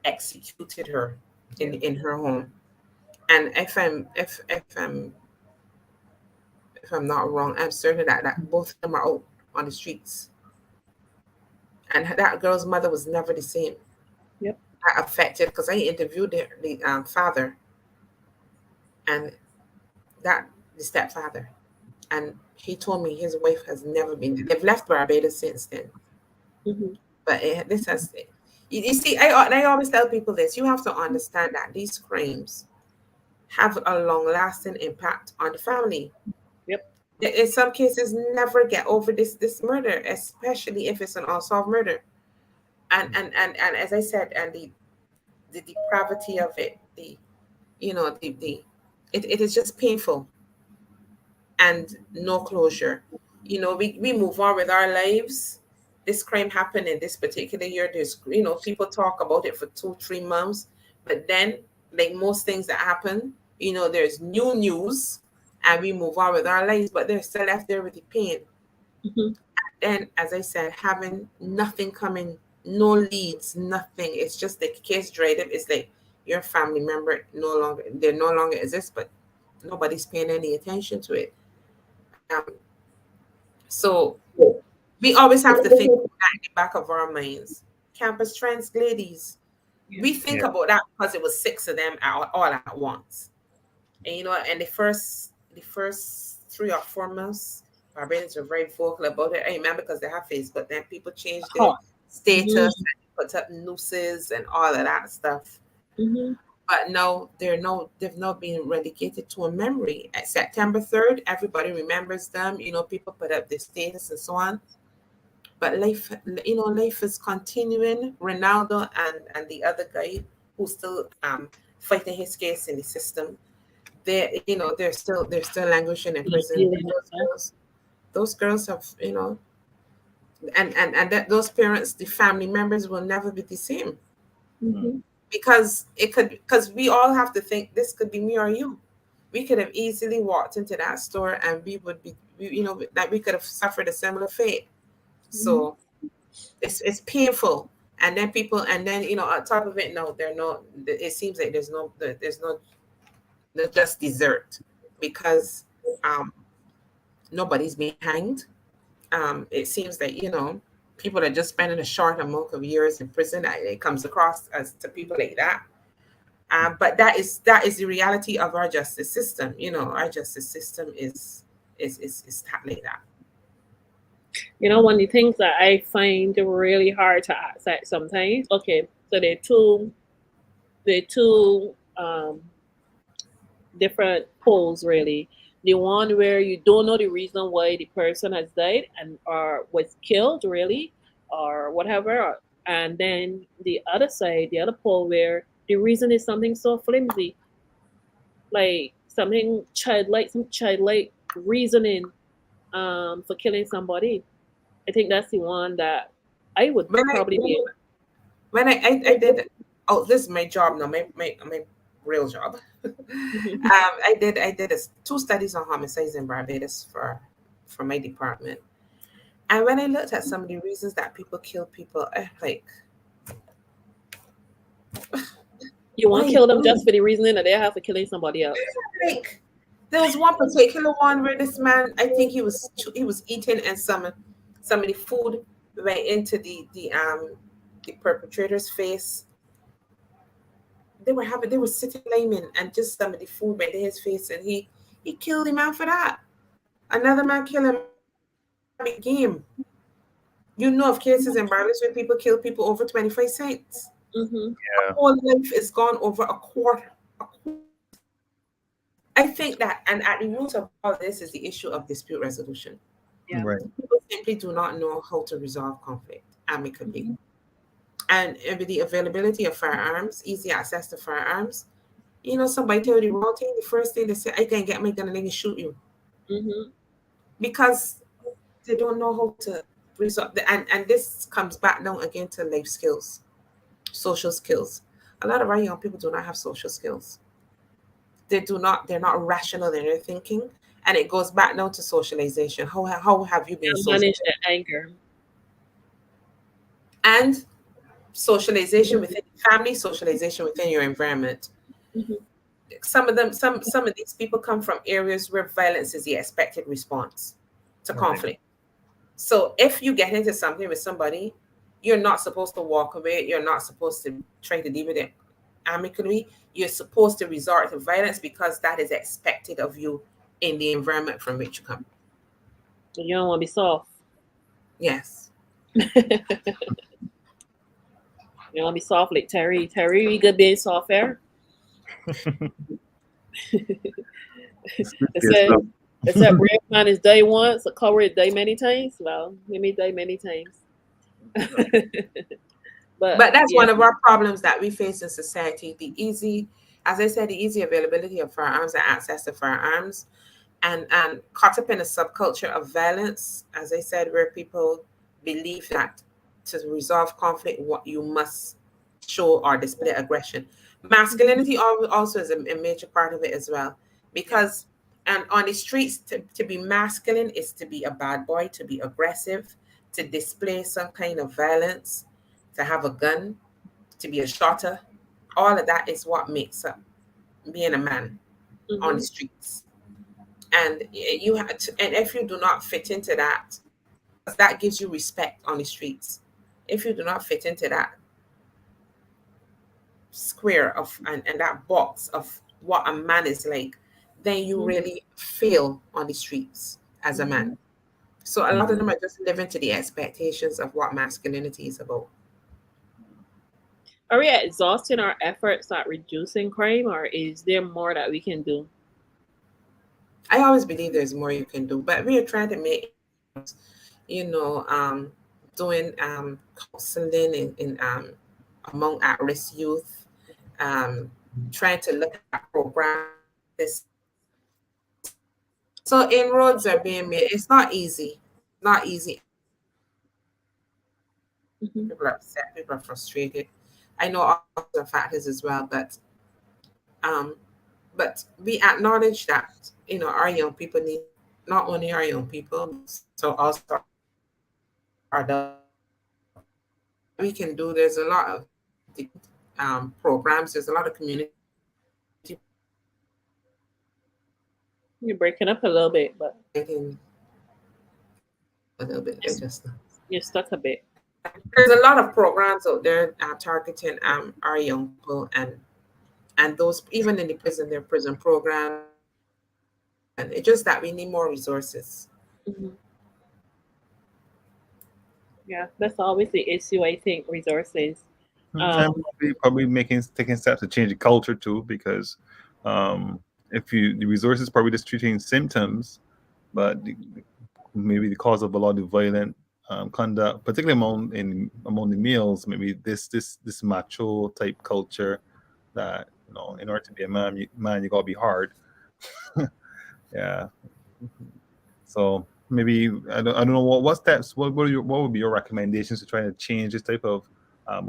executed her in her home. And if I'm not wrong, I'm certain that both of them are out on the streets. And that girl's mother was never the same. Yep. That affected, because I interviewed the father and the stepfather, and he told me his wife has never been. They've left Barbados since then. But this has. You see, I always tell people this: you have to understand that these crimes have a long-lasting impact on the family. Yep. In some cases, never get over this murder, especially if it's an unsolved murder. And as I said, and the depravity of it, it is just painful, and no closure. We move on with our lives. This crime happened in this particular year. There's people talk about it for 2-3 months, but then, like most things that happen, there's new news, and we move on with our lives, but they're still left there with the pain. And then, as I said, having nothing coming, no leads, nothing. It's just the case dried up. It's like your family member no longer exists, but nobody's paying any attention to it. So we always have to think that in the back of our minds. Campus trans ladies, we think about that because it was 6 of them all at once. And and the first 3 or 4 months, Barbadians were very vocal about it. I remember, because they have Facebook, then people changed their status and put up nooses and all of that stuff. But no, they've not been relegated to a memory. At September 3rd, everybody remembers them. People put up their status and so on. But life is continuing. Ronaldo and the other guy who's still fighting his case in the system, they're still languishing in prison. Those girls have, and those parents, the family members, will never be the same. Because we all have to think, this could be me or you. We could have easily walked into that store, and we would be, that we could have suffered a similar fate. So it's painful. And then on top of it, it seems like there's no just dessert, because nobody's being hanged. It seems like people are just spending a short amount of years in prison. It comes across as to people like that. But that is the reality of our justice system. Our justice system is like that. One of the things that I find really hard to accept sometimes. Okay, so there are two different poles, really. The one where you don't know the reason why the person has died or was killed, really, or whatever. And then the other side, the other pole, where the reason is something so flimsy, like some childlike reasoning for killing somebody. I think that's the one that I would probably be. When I did, this is my job now, my real job. I did 2 studies on homicides in Barbados for my department, and when I looked at some of the reasons that people kill people, I'm like, you want to kill them just for the reason that they have for killing somebody else. Like, there was one particular one where this man, I think he was eating, and some of the food went into the perpetrator's face. They were sitting laming, and just some of the food went in his face, and he killed the man for that. Another man killed him in game. Of cases in Barbados where people kill people over 25 cents. Yeah. Whole life is gone over a quarter. I think that, and at the root of all this is the issue of dispute resolution. Yeah. Right. People simply do not know how to resolve conflict amicably. And with the availability of firearms, easy access to firearms, somebody tell you the wrong thing, the first thing they say, I can get my gun and let me shoot you. Mm-hmm. Because they don't know how to resolve. And this comes back down again to life skills, social skills. A lot of our young people do not have social skills. They're not rational in their thinking. And it goes back down to socialization. How have you been Manage the anger. And socialization within family, socialization within your environment. Mm-hmm. Some of these people come from areas where violence is the expected response to conflict. So if you get into something with somebody, you're not supposed to walk away. You're not supposed to try to deal with it amicably. You're supposed to resort to violence because that is expected of you in the environment from which you come. So you don't want to be soft. Yes. You don't want to be soft like Terry. Terry, we good being soft there. It said brave man is day once, a coward day many times. Well, maybe day many times. but that's one of our problems that we face in society. As I said, the easy availability of firearms and access to firearms, and caught up in a subculture of violence, as I said, where people believe that to resolve conflict, what you must show or display aggression. Masculinity also is a major part of it as well, because on the streets, to be masculine is to be a bad boy, to be aggressive, to display some kind of violence, to have a gun, to be a shotter. All of that is what makes up being a man on the streets. And you have to, and if you do not fit into that, that gives you respect on the streets. If you do not fit into that square of and that box of what a man is like, then you really fail on the streets as a man. So a lot of them are just living to the expectations of what masculinity is about. Are we exhausting our efforts at reducing crime, or is there more that we can do? I always believe there's more you can do, but we are trying to make, doing counseling in among at-risk youth, trying to look at programs. So inroads are being made. It's not easy. Not easy. People are upset. People are frustrated. I know all the factors as well, but we acknowledge that our young people need, not only our young people, so also our adults. We can do. There's a lot of programs. There's a lot of community. You're breaking up a little bit, but A little bit. You're stuck a bit. There's a lot of programs out there targeting our young people and those even in the prison, their prison program. And it's just that we need more resources. Yeah, that's always the issue, I think, resources. Probably taking steps to change the culture too, because if the resources probably just treating symptoms, but maybe the cause of a lot of violent conduct, particularly among the males, maybe this macho type culture that in order to be a man, you gotta be hard. Yeah. So maybe I don't know what steps. What would be your recommendations to try to change this type of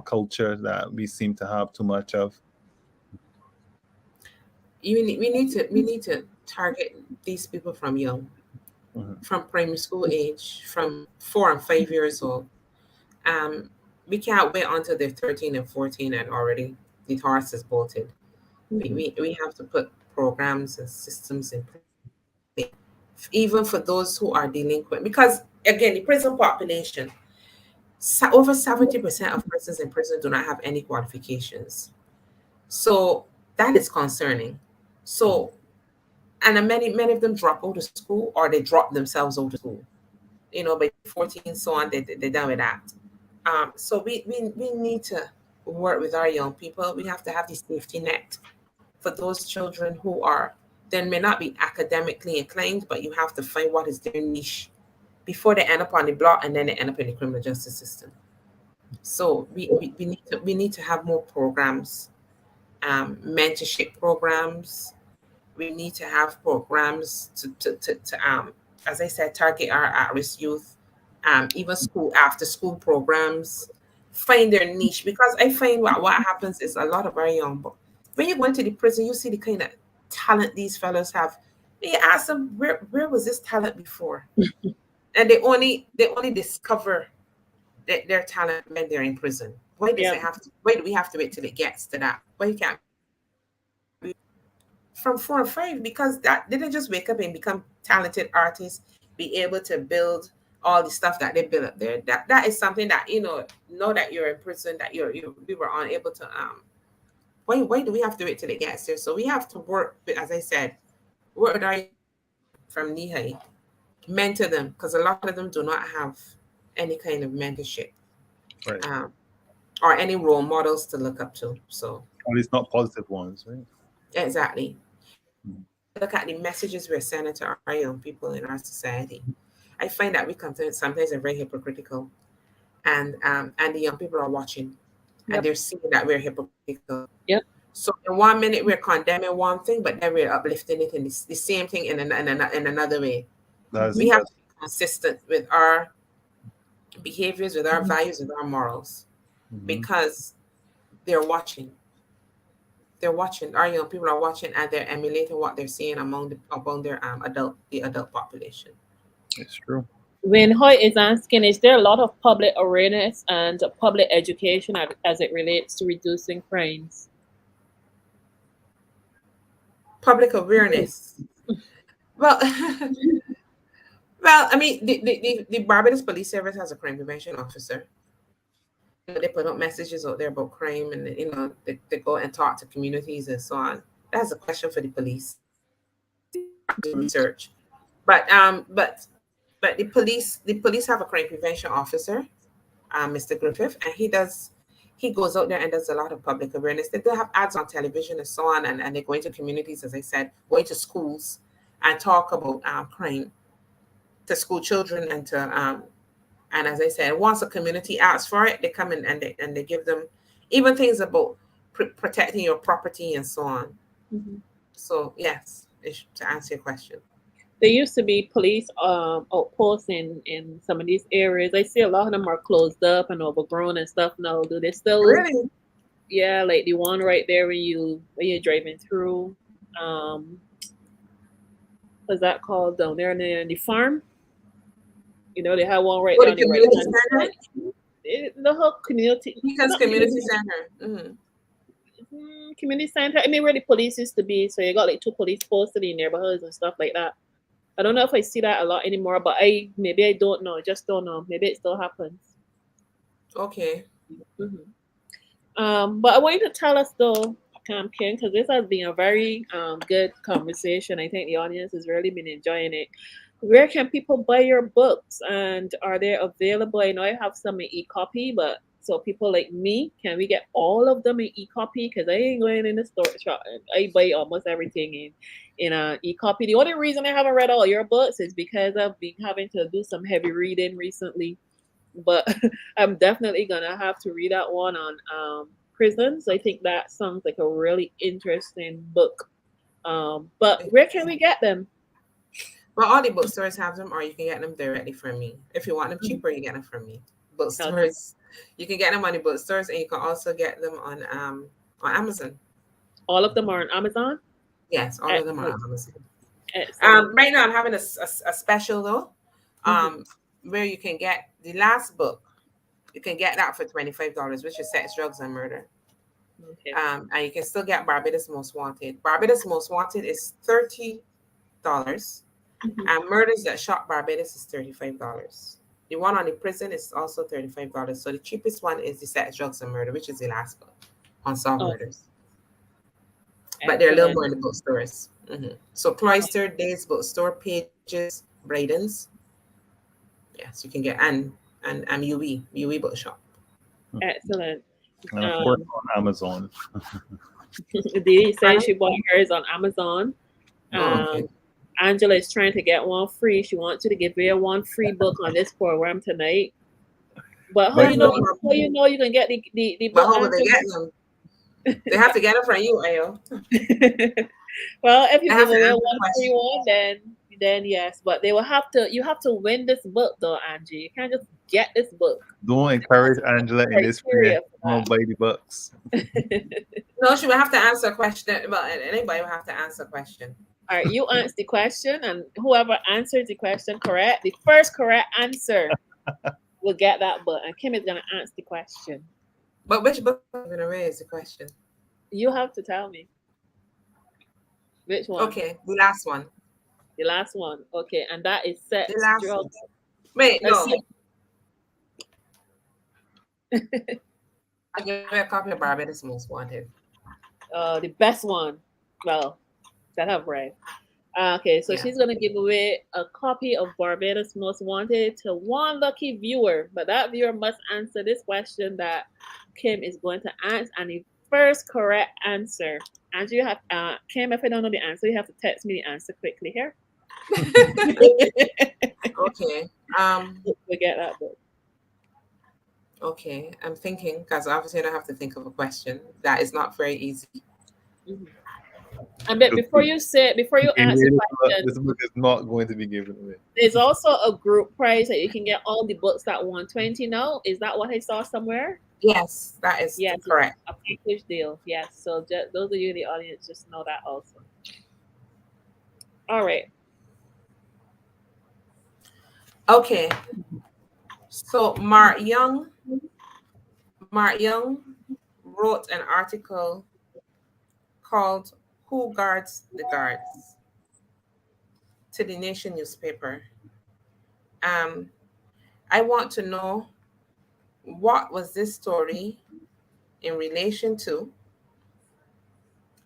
culture that we seem to have too much of? We need to target these people from young, from primary school age, from 4 and 5 years old. We can't wait until they're 13 and 14 and already the horse is bolted. We have to put programs and systems in place, even for those who are delinquent. Because again, the prison population, over 70% of persons in prison do not have any qualifications. So that is concerning. So, and many of them drop out of school, or they drop themselves out of school. By 14, so on, they're done with that. So we need to work with our young people. We have to have the safety net for those children who may not be academically inclined, but you have to find what is their niche before they end up on the block and then they end up in the criminal justice system. So we need to have more programs, mentorship programs. We need to have programs to as I said, target our at-risk youth, even school after school programs, find their niche. Because I find what happens is a lot of our young, but when you go into the prison, you see the kind of talent these fellows have. And you ask them, where was this talent before? And they only discover their talent when they're in prison. Why does it have to? Why do we have to wait till it gets to that? Why you can't from 4 or 5? Because that they didn't just wake up and become talented artists, be able to build all the stuff that they built up there. That is something that know that you're in prison, that we were unable to why do we have to wait till it gets there? So we have to work with, as I said, work with our from knee high, mentor them, because a lot of them do not have any kind of mentorship, Right. Or any role models to look up to. So At least not positive ones, right? exactly. Look at the messages we're sending to our young people in our society. I find that we sometimes are very hypocritical, and the young people are watching, and they're seeing that we're hypocritical. Yep. So in 1 minute we're condemning one thing, but then we're uplifting it in the same thing in another way. We have to be consistent with our behaviors, with our values, with our morals, because they're watching. They're watching. Our young people are watching, and they're emulating what they're seeing among their adult population. It's true. When Hoy is asking, is there a lot of public awareness and public education as it relates to reducing crimes? Public awareness. Well, I mean, the Barbados Police Service has a crime prevention officer. They put up messages out there about crime, and they go and talk to communities and so on. That's a question for the police to research. But the police have a crime prevention officer, Mr. Griffith, and he goes out there and does a lot of public awareness. They do have ads on television and so on, and they go into communities, as I said, going to schools and talk about crime to school children and to and as I said, once a community asks for it, they come in and they give them even things about protecting your property and so on. So yes, to answer your question. There used to be police outposts in some of these areas. I see a lot of them are closed up and overgrown and stuff now. Do they still? Really? Yeah, like the one right there when you're driving through. What's that called down there near the farm? They have one right down the right hand. The whole community. Because community center. Community center. I mean, where the police used to be. So you got like 2 police posted in neighborhoods and stuff like that. I don't know if I see that a lot anymore, but maybe I don't know. I just don't know. Maybe it still happens. Okay. But I want you to tell us though, Kim, because this has been a very good conversation. I think the audience has really been enjoying it. Where can people buy your books, and are they available? I know I have some in e-copy, but so people like me, can we get all of them in e-copy? Because I ain't going in the store shop. I buy almost everything in e-copy. The only reason I haven't read all your books is because I've been having to do some heavy reading recently. But I'm definitely gonna have to read that one on prisons. I think that sounds like a really interesting book. But where can we get them? Well, all the bookstores have them, or you can get them directly from me. If you want them cheaper, you get them from me. Bookstores, you can get them on the bookstores, and you can also get them on Amazon. All of them are on Amazon? Yes, all of them are on Amazon. Right now, I'm having a special though, where you can get the last book. You can get that for $25, which is Sex, Drugs, and Murder. Okay. And you can still get Barbados Most Wanted. Barbados Most Wanted is $30. And Murders That Shock Barbados is $35. The one on the prison is also $35. So the cheapest one is the Sex, Drugs, and Murder, which is the last book on solved murders. But they're a little more in the bookstores. So Cloister, Days Bookstore, Pages, Braden's. Yes, you can get and UE Bookshop. Excellent. And of course on Amazon. Dee says she bought hers on Amazon. Okay. Angela is trying to get one free. She wants you to give her one free book on this program tonight. But how But you know? How you know you can get the But book how will they answer? get them? They have to get it from you, Ayo. Well, if you They give have to away answer one the question. free one, then yes. But they will have to. You have to win this book, though, Angie. You can't just get this book. don't encourage Angela in this Criteria prayer. for Don't buy the books. No, she will have to answer a question. Well, anybody will have to answer a question. All right, you answer the question, and whoever answers the question correct, the first correct answer will get that book. And Kim is gonna answer the question. But which book are you going to raise the question? You have to tell me which one. Okay, the last one. The last one. Okay, and that is set. The last one. Wait, no. I'll give you a copy of Barbados Most Wanted. The best one. Well, that I've read. Okay, so she's gonna give away a copy of Barbados Most Wanted to one lucky viewer, but that viewer must answer this question that Kim is going to answer, and the first correct answer. And you have Kim, if I don't know the answer, you have to text me the answer quickly here. Okay. We get that book. Okay, I'm thinking because obviously I don't have to think of a question. That is not very easy. Mm-hmm. And before you answer the question, this book is not going to be given away. There's also a group prize that you can get all the books at $120 now. Is that what I saw somewhere? Yes, that is correct. A package deal. Yes. So those of you in the audience just know that also. All right. Okay. So Mark Young wrote an article called "Who Guards the Guards" to the Nation newspaper. I want to know, what was this story in relation to,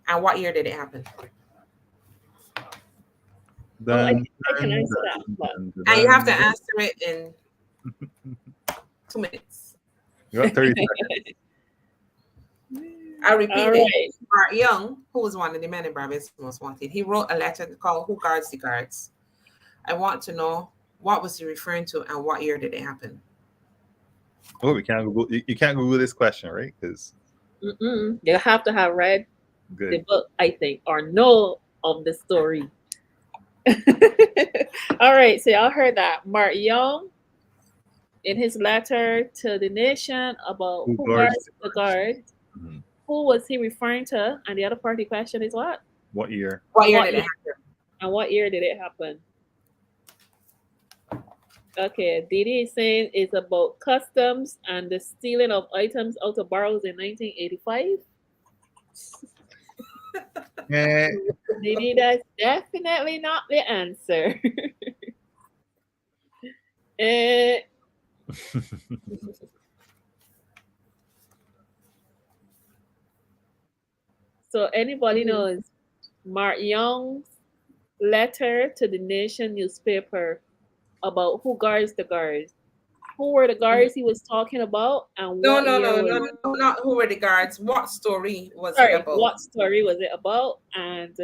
and what year did it happen? I can answer that. And you have to answer it in 2 minutes. You got 30 seconds. I'll repeat it. Mark Young, who was one of the men in Barbados Most Wanted, he wrote a letter called "Who Guards the Guards." I want to know, what was he referring to, and what year did it happen? Oh, we can't Google. You can't Google this question, right? Because you have to have read the book, I think, or know of the story. All right, so y'all heard that. Mark Young, in his letter to the nation about who guards the guards, who was he referring to? And the other part of the question is what? What year? What year did it happen? And what year did it happen? Okay, Didi is saying it's about customs and the stealing of items out of barrels in 1985. Didi, that's definitely not the answer. So anybody knows Mark Young's letter to the Nation newspaper about who guards the guards? Who were the guards he was talking about? And no, not who were the guards. What story was it about? What story was it about? And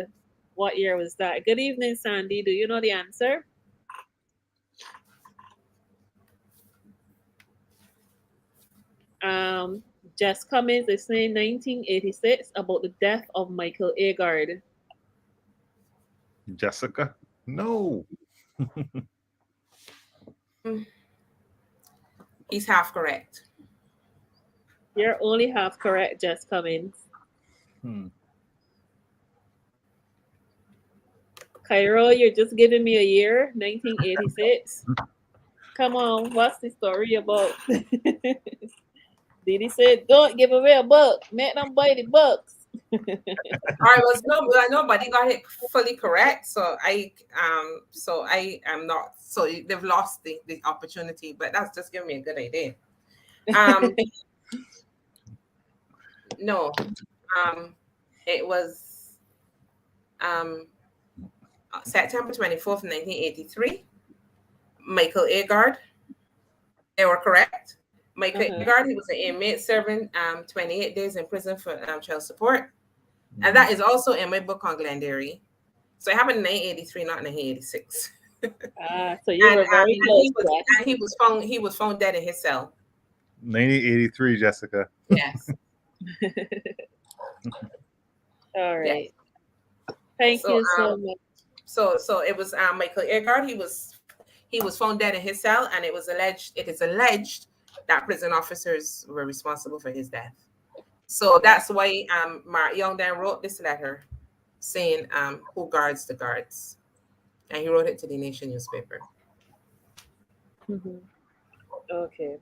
what year was that? Good evening, Sandy. Do you know the answer? Jess Cummins is saying 1986 about the death of Michael Agard. Jessica? No. He's half correct. You're only half correct, Jess Cummins. Cairo, you're just giving me a year, 1986. Come on, what's the story about? Didi said, don't give away a book. Make them buy the books. All right, nobody got it fully correct. So I am not. So they've lost the opportunity, but that's just giving me a good idea. No, it was September 24th, 1983. Michael Agard. They were correct. Michael Agard, he was an inmate serving 28 days in prison for child support. And that is also in my book on Glenderry. So it happened in 1983, not 1986. So you were very close. And he was found dead in his cell. 1983, Jessica. Yes. All right. Yes. Thank So, you so much. So it was Michael Earhart. He was found dead in his cell, and it is alleged that prison officers were responsible for his death. So that's why Mark Young then wrote this letter saying who guards the guards, and he wrote it to the Nation newspaper. Okay.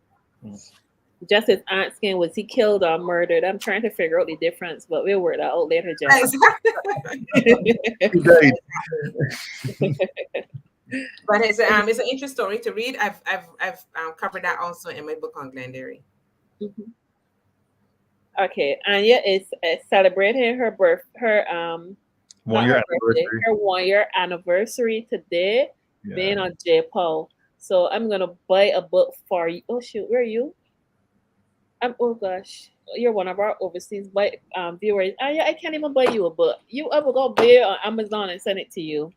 Just as asking, was he killed or murdered? I'm trying to figure out the difference, but we'll work that out later, Jess. But it's an interesting story to read. I've covered that also in my book on Glenderry. Okay, Anya is celebrating her 1 year anniversary. Her 1 year anniversary today, being on JPOW. So I'm gonna buy a book for you. Oh shoot, where are you? Oh gosh, you're one of our overseas viewers. I can't even buy you a book. You ever go buy it on Amazon and send it to you?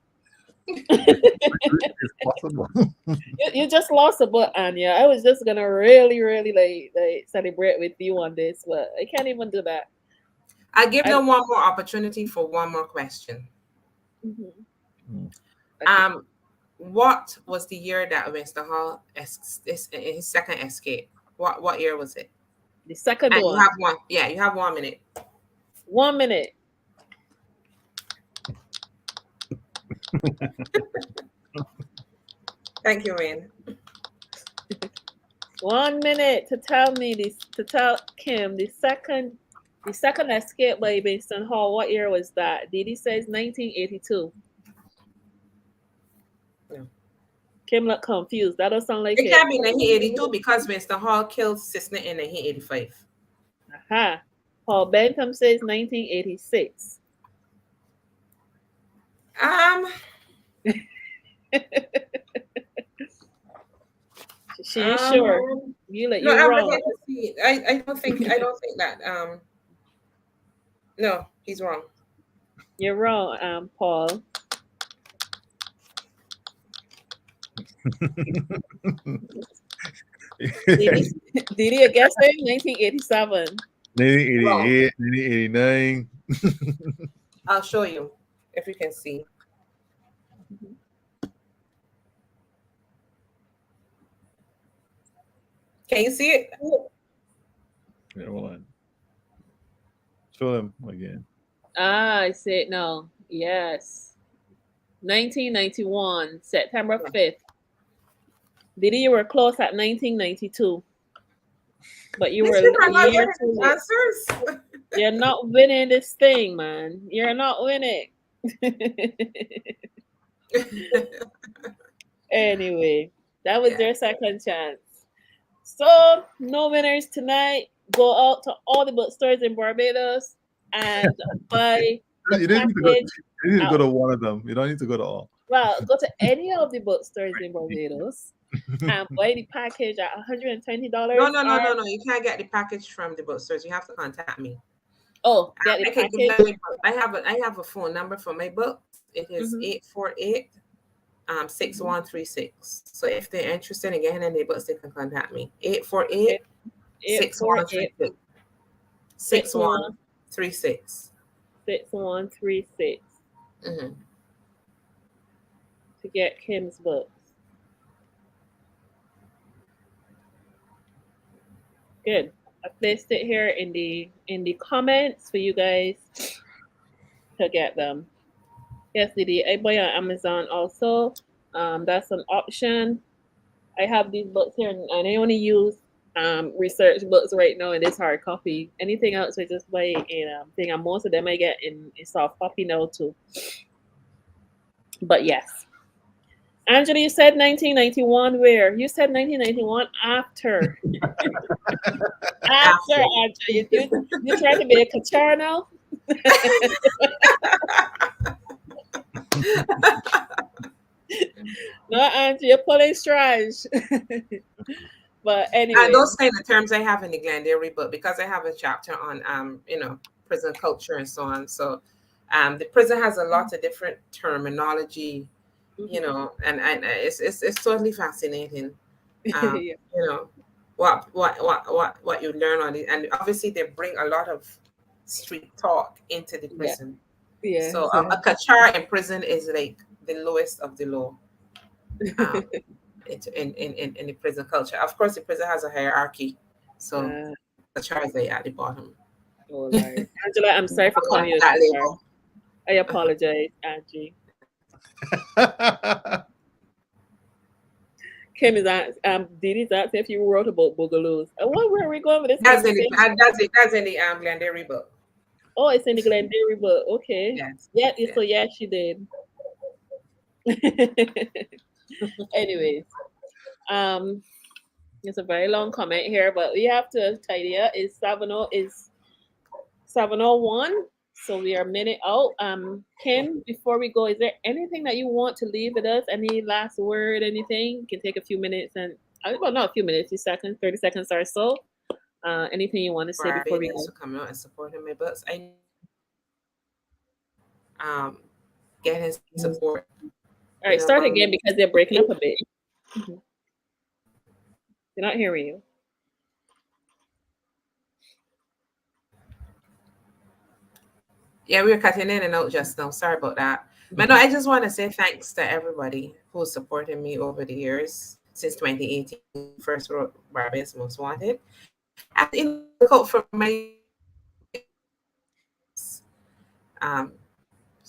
It's possible. You just lost a book, Anya. I was just gonna really like celebrate with you on this, but I can't even do that. I'll give them one more opportunity for one more question. Okay. What was the year that Mr. Hall his second escape? What year was it? The second one. You have one. Yeah, you have 1 minute. 1 minute. Thank you, Wayne. 1 minute to tell me this. To tell Kim the second escape by Winston Hall. What year was that? Didi says 1982. No. Kim look confused. That doesn't sound like it. Can't be 1982 because Winston Hall killed Cisna in 1985. Aha. Paul Bentham says 1986. She is sure. You're wrong. I don't think that. No, he's wrong. You're wrong, Paul. Didi, I guess 1987. 1988, 1989. I'll show you if you can see. Can you see it? Yeah, hold on. Show them again. I see it now. Yes. 1991, September 5th. Didi, you were close at 1992. But you were a year too late. You're not winning this thing, man. You're not winning. Anyway, that was their second chance. So, no winners tonight. Go out to all the bookstores in Barbados and buy the you didn't need to go to one of them. You don't need to go to all. Well, go to any of the bookstores in Barbados and buy the package at $120. No. You can't get the package from the bookstores. You have to contact me. Oh, get the package. I have a phone number for my book. It is 848-6136. So if they're interested in getting any books, they can contact me. 848-6136. 6136. 6136. To get Kim's books. Good. I placed it here in the comments for you guys to get them. Yes, Didi, I buy on Amazon also. That's an option. I have these books here, and I only use research books right now in this hard copy. Anything else, I just buy in thing, and most of them I get in soft copy now too. But yes. Angela, you said 1991 where? You said 1991 after. After, Angela. You trying to be a couture now? No, Angela, you're pulling strange. But anyway. And those kind of terms I have in the Glenderry book because I have a chapter on prison culture and so on. So the prison has a lot of different terminology. And it's totally fascinating. what you learn on it, and obviously they bring a lot of street talk into the prison. Yeah. So a kachar in prison is like the lowest of the low. In the prison culture. Of course, the prison has a hierarchy, so kachar is at the bottom. Oh, Lord. Angela, I'm sorry for calling you that a label. I apologize, Angie. Kim is Dee asking if you wrote about boogaloos. Where are we going with this? That's in the Glenderry book. Oh, it's in the Glenderry book. Okay. Yes. Yeah. So yeah, she did. Anyways, it's a very long comment here, but we have to tidy up. Is 7:01. So we are a minute out. Kim, before we go, is there anything that you want to leave with us? Any last word, anything? You can take a few minutes and well, not a few minutes, 30 seconds or so. Anything you want to say before we go? To come out and support my books. Get his support. All right, start again because they're breaking up a bit. Mm-hmm. They're not hearing you. Yeah, we were cutting in and out just now. Sorry about that. But no, I just want to say thanks to everybody who supported me over the years since 2018. First wrote Barbados Most Wanted. And look out for my so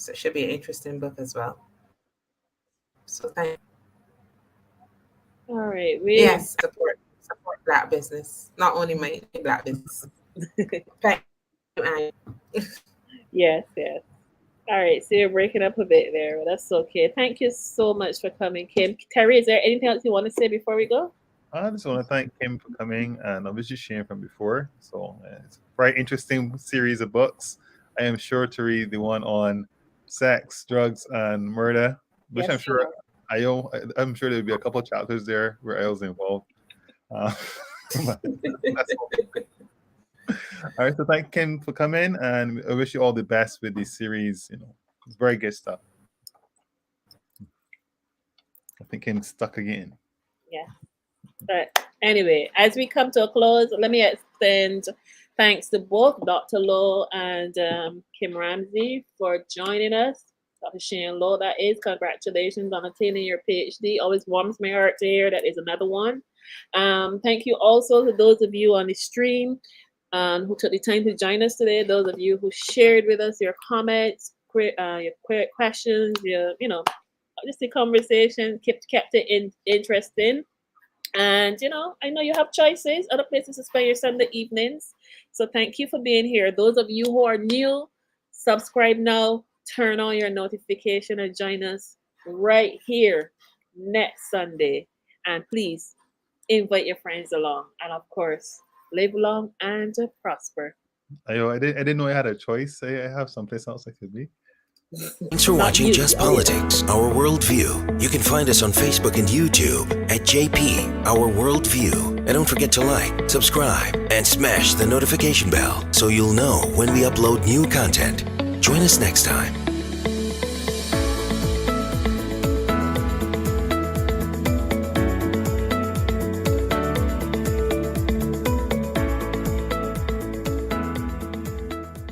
it should be an interesting book as well. So thank you. All right. Yes, support Black business. Not only my Black business. Thank you, Annie. Yes. All right, so you're breaking up a bit there, but that's okay. Thank you so much for coming, Kim. Terry, is there anything else you want to say before we go? I just want to thank Kim for coming, and obviously Shane from before. So it's a very interesting series of books. I am sure to read the one on sex, drugs, and murder, which I'm sure there'll be a couple of chapters there where I was involved. All right, so thank Kim for coming, and I wish you all the best with this series. It's very good stuff. I think Kim's stuck again. Yeah. But anyway, as we come to a close, let me extend thanks to both Dr. Lowe and Kim Ramsay for joining us. Dr. Shane Lowe, that is. Congratulations on attaining your PhD. Always warms my heart to hear that is another one. Thank you also to those of you on the stream who took the time to join us today. Those of you who shared with us your comments, your questions, just the conversation, kept it interesting. And, I know you have choices, other places to spend your Sunday evenings. So thank you for being here. Those of you who are new, subscribe now, turn on your notification and join us right here next Sunday. And please invite your friends along. And of course, live long and prosper. I didn't know I had a choice. I have someplace else I could be. Thanks for watching Just Politics, Our Worldview. You can find us on Facebook and YouTube at JP, Our Worldview. And don't forget to like, subscribe, and smash the notification bell so you'll know when we upload new content. Join us next time.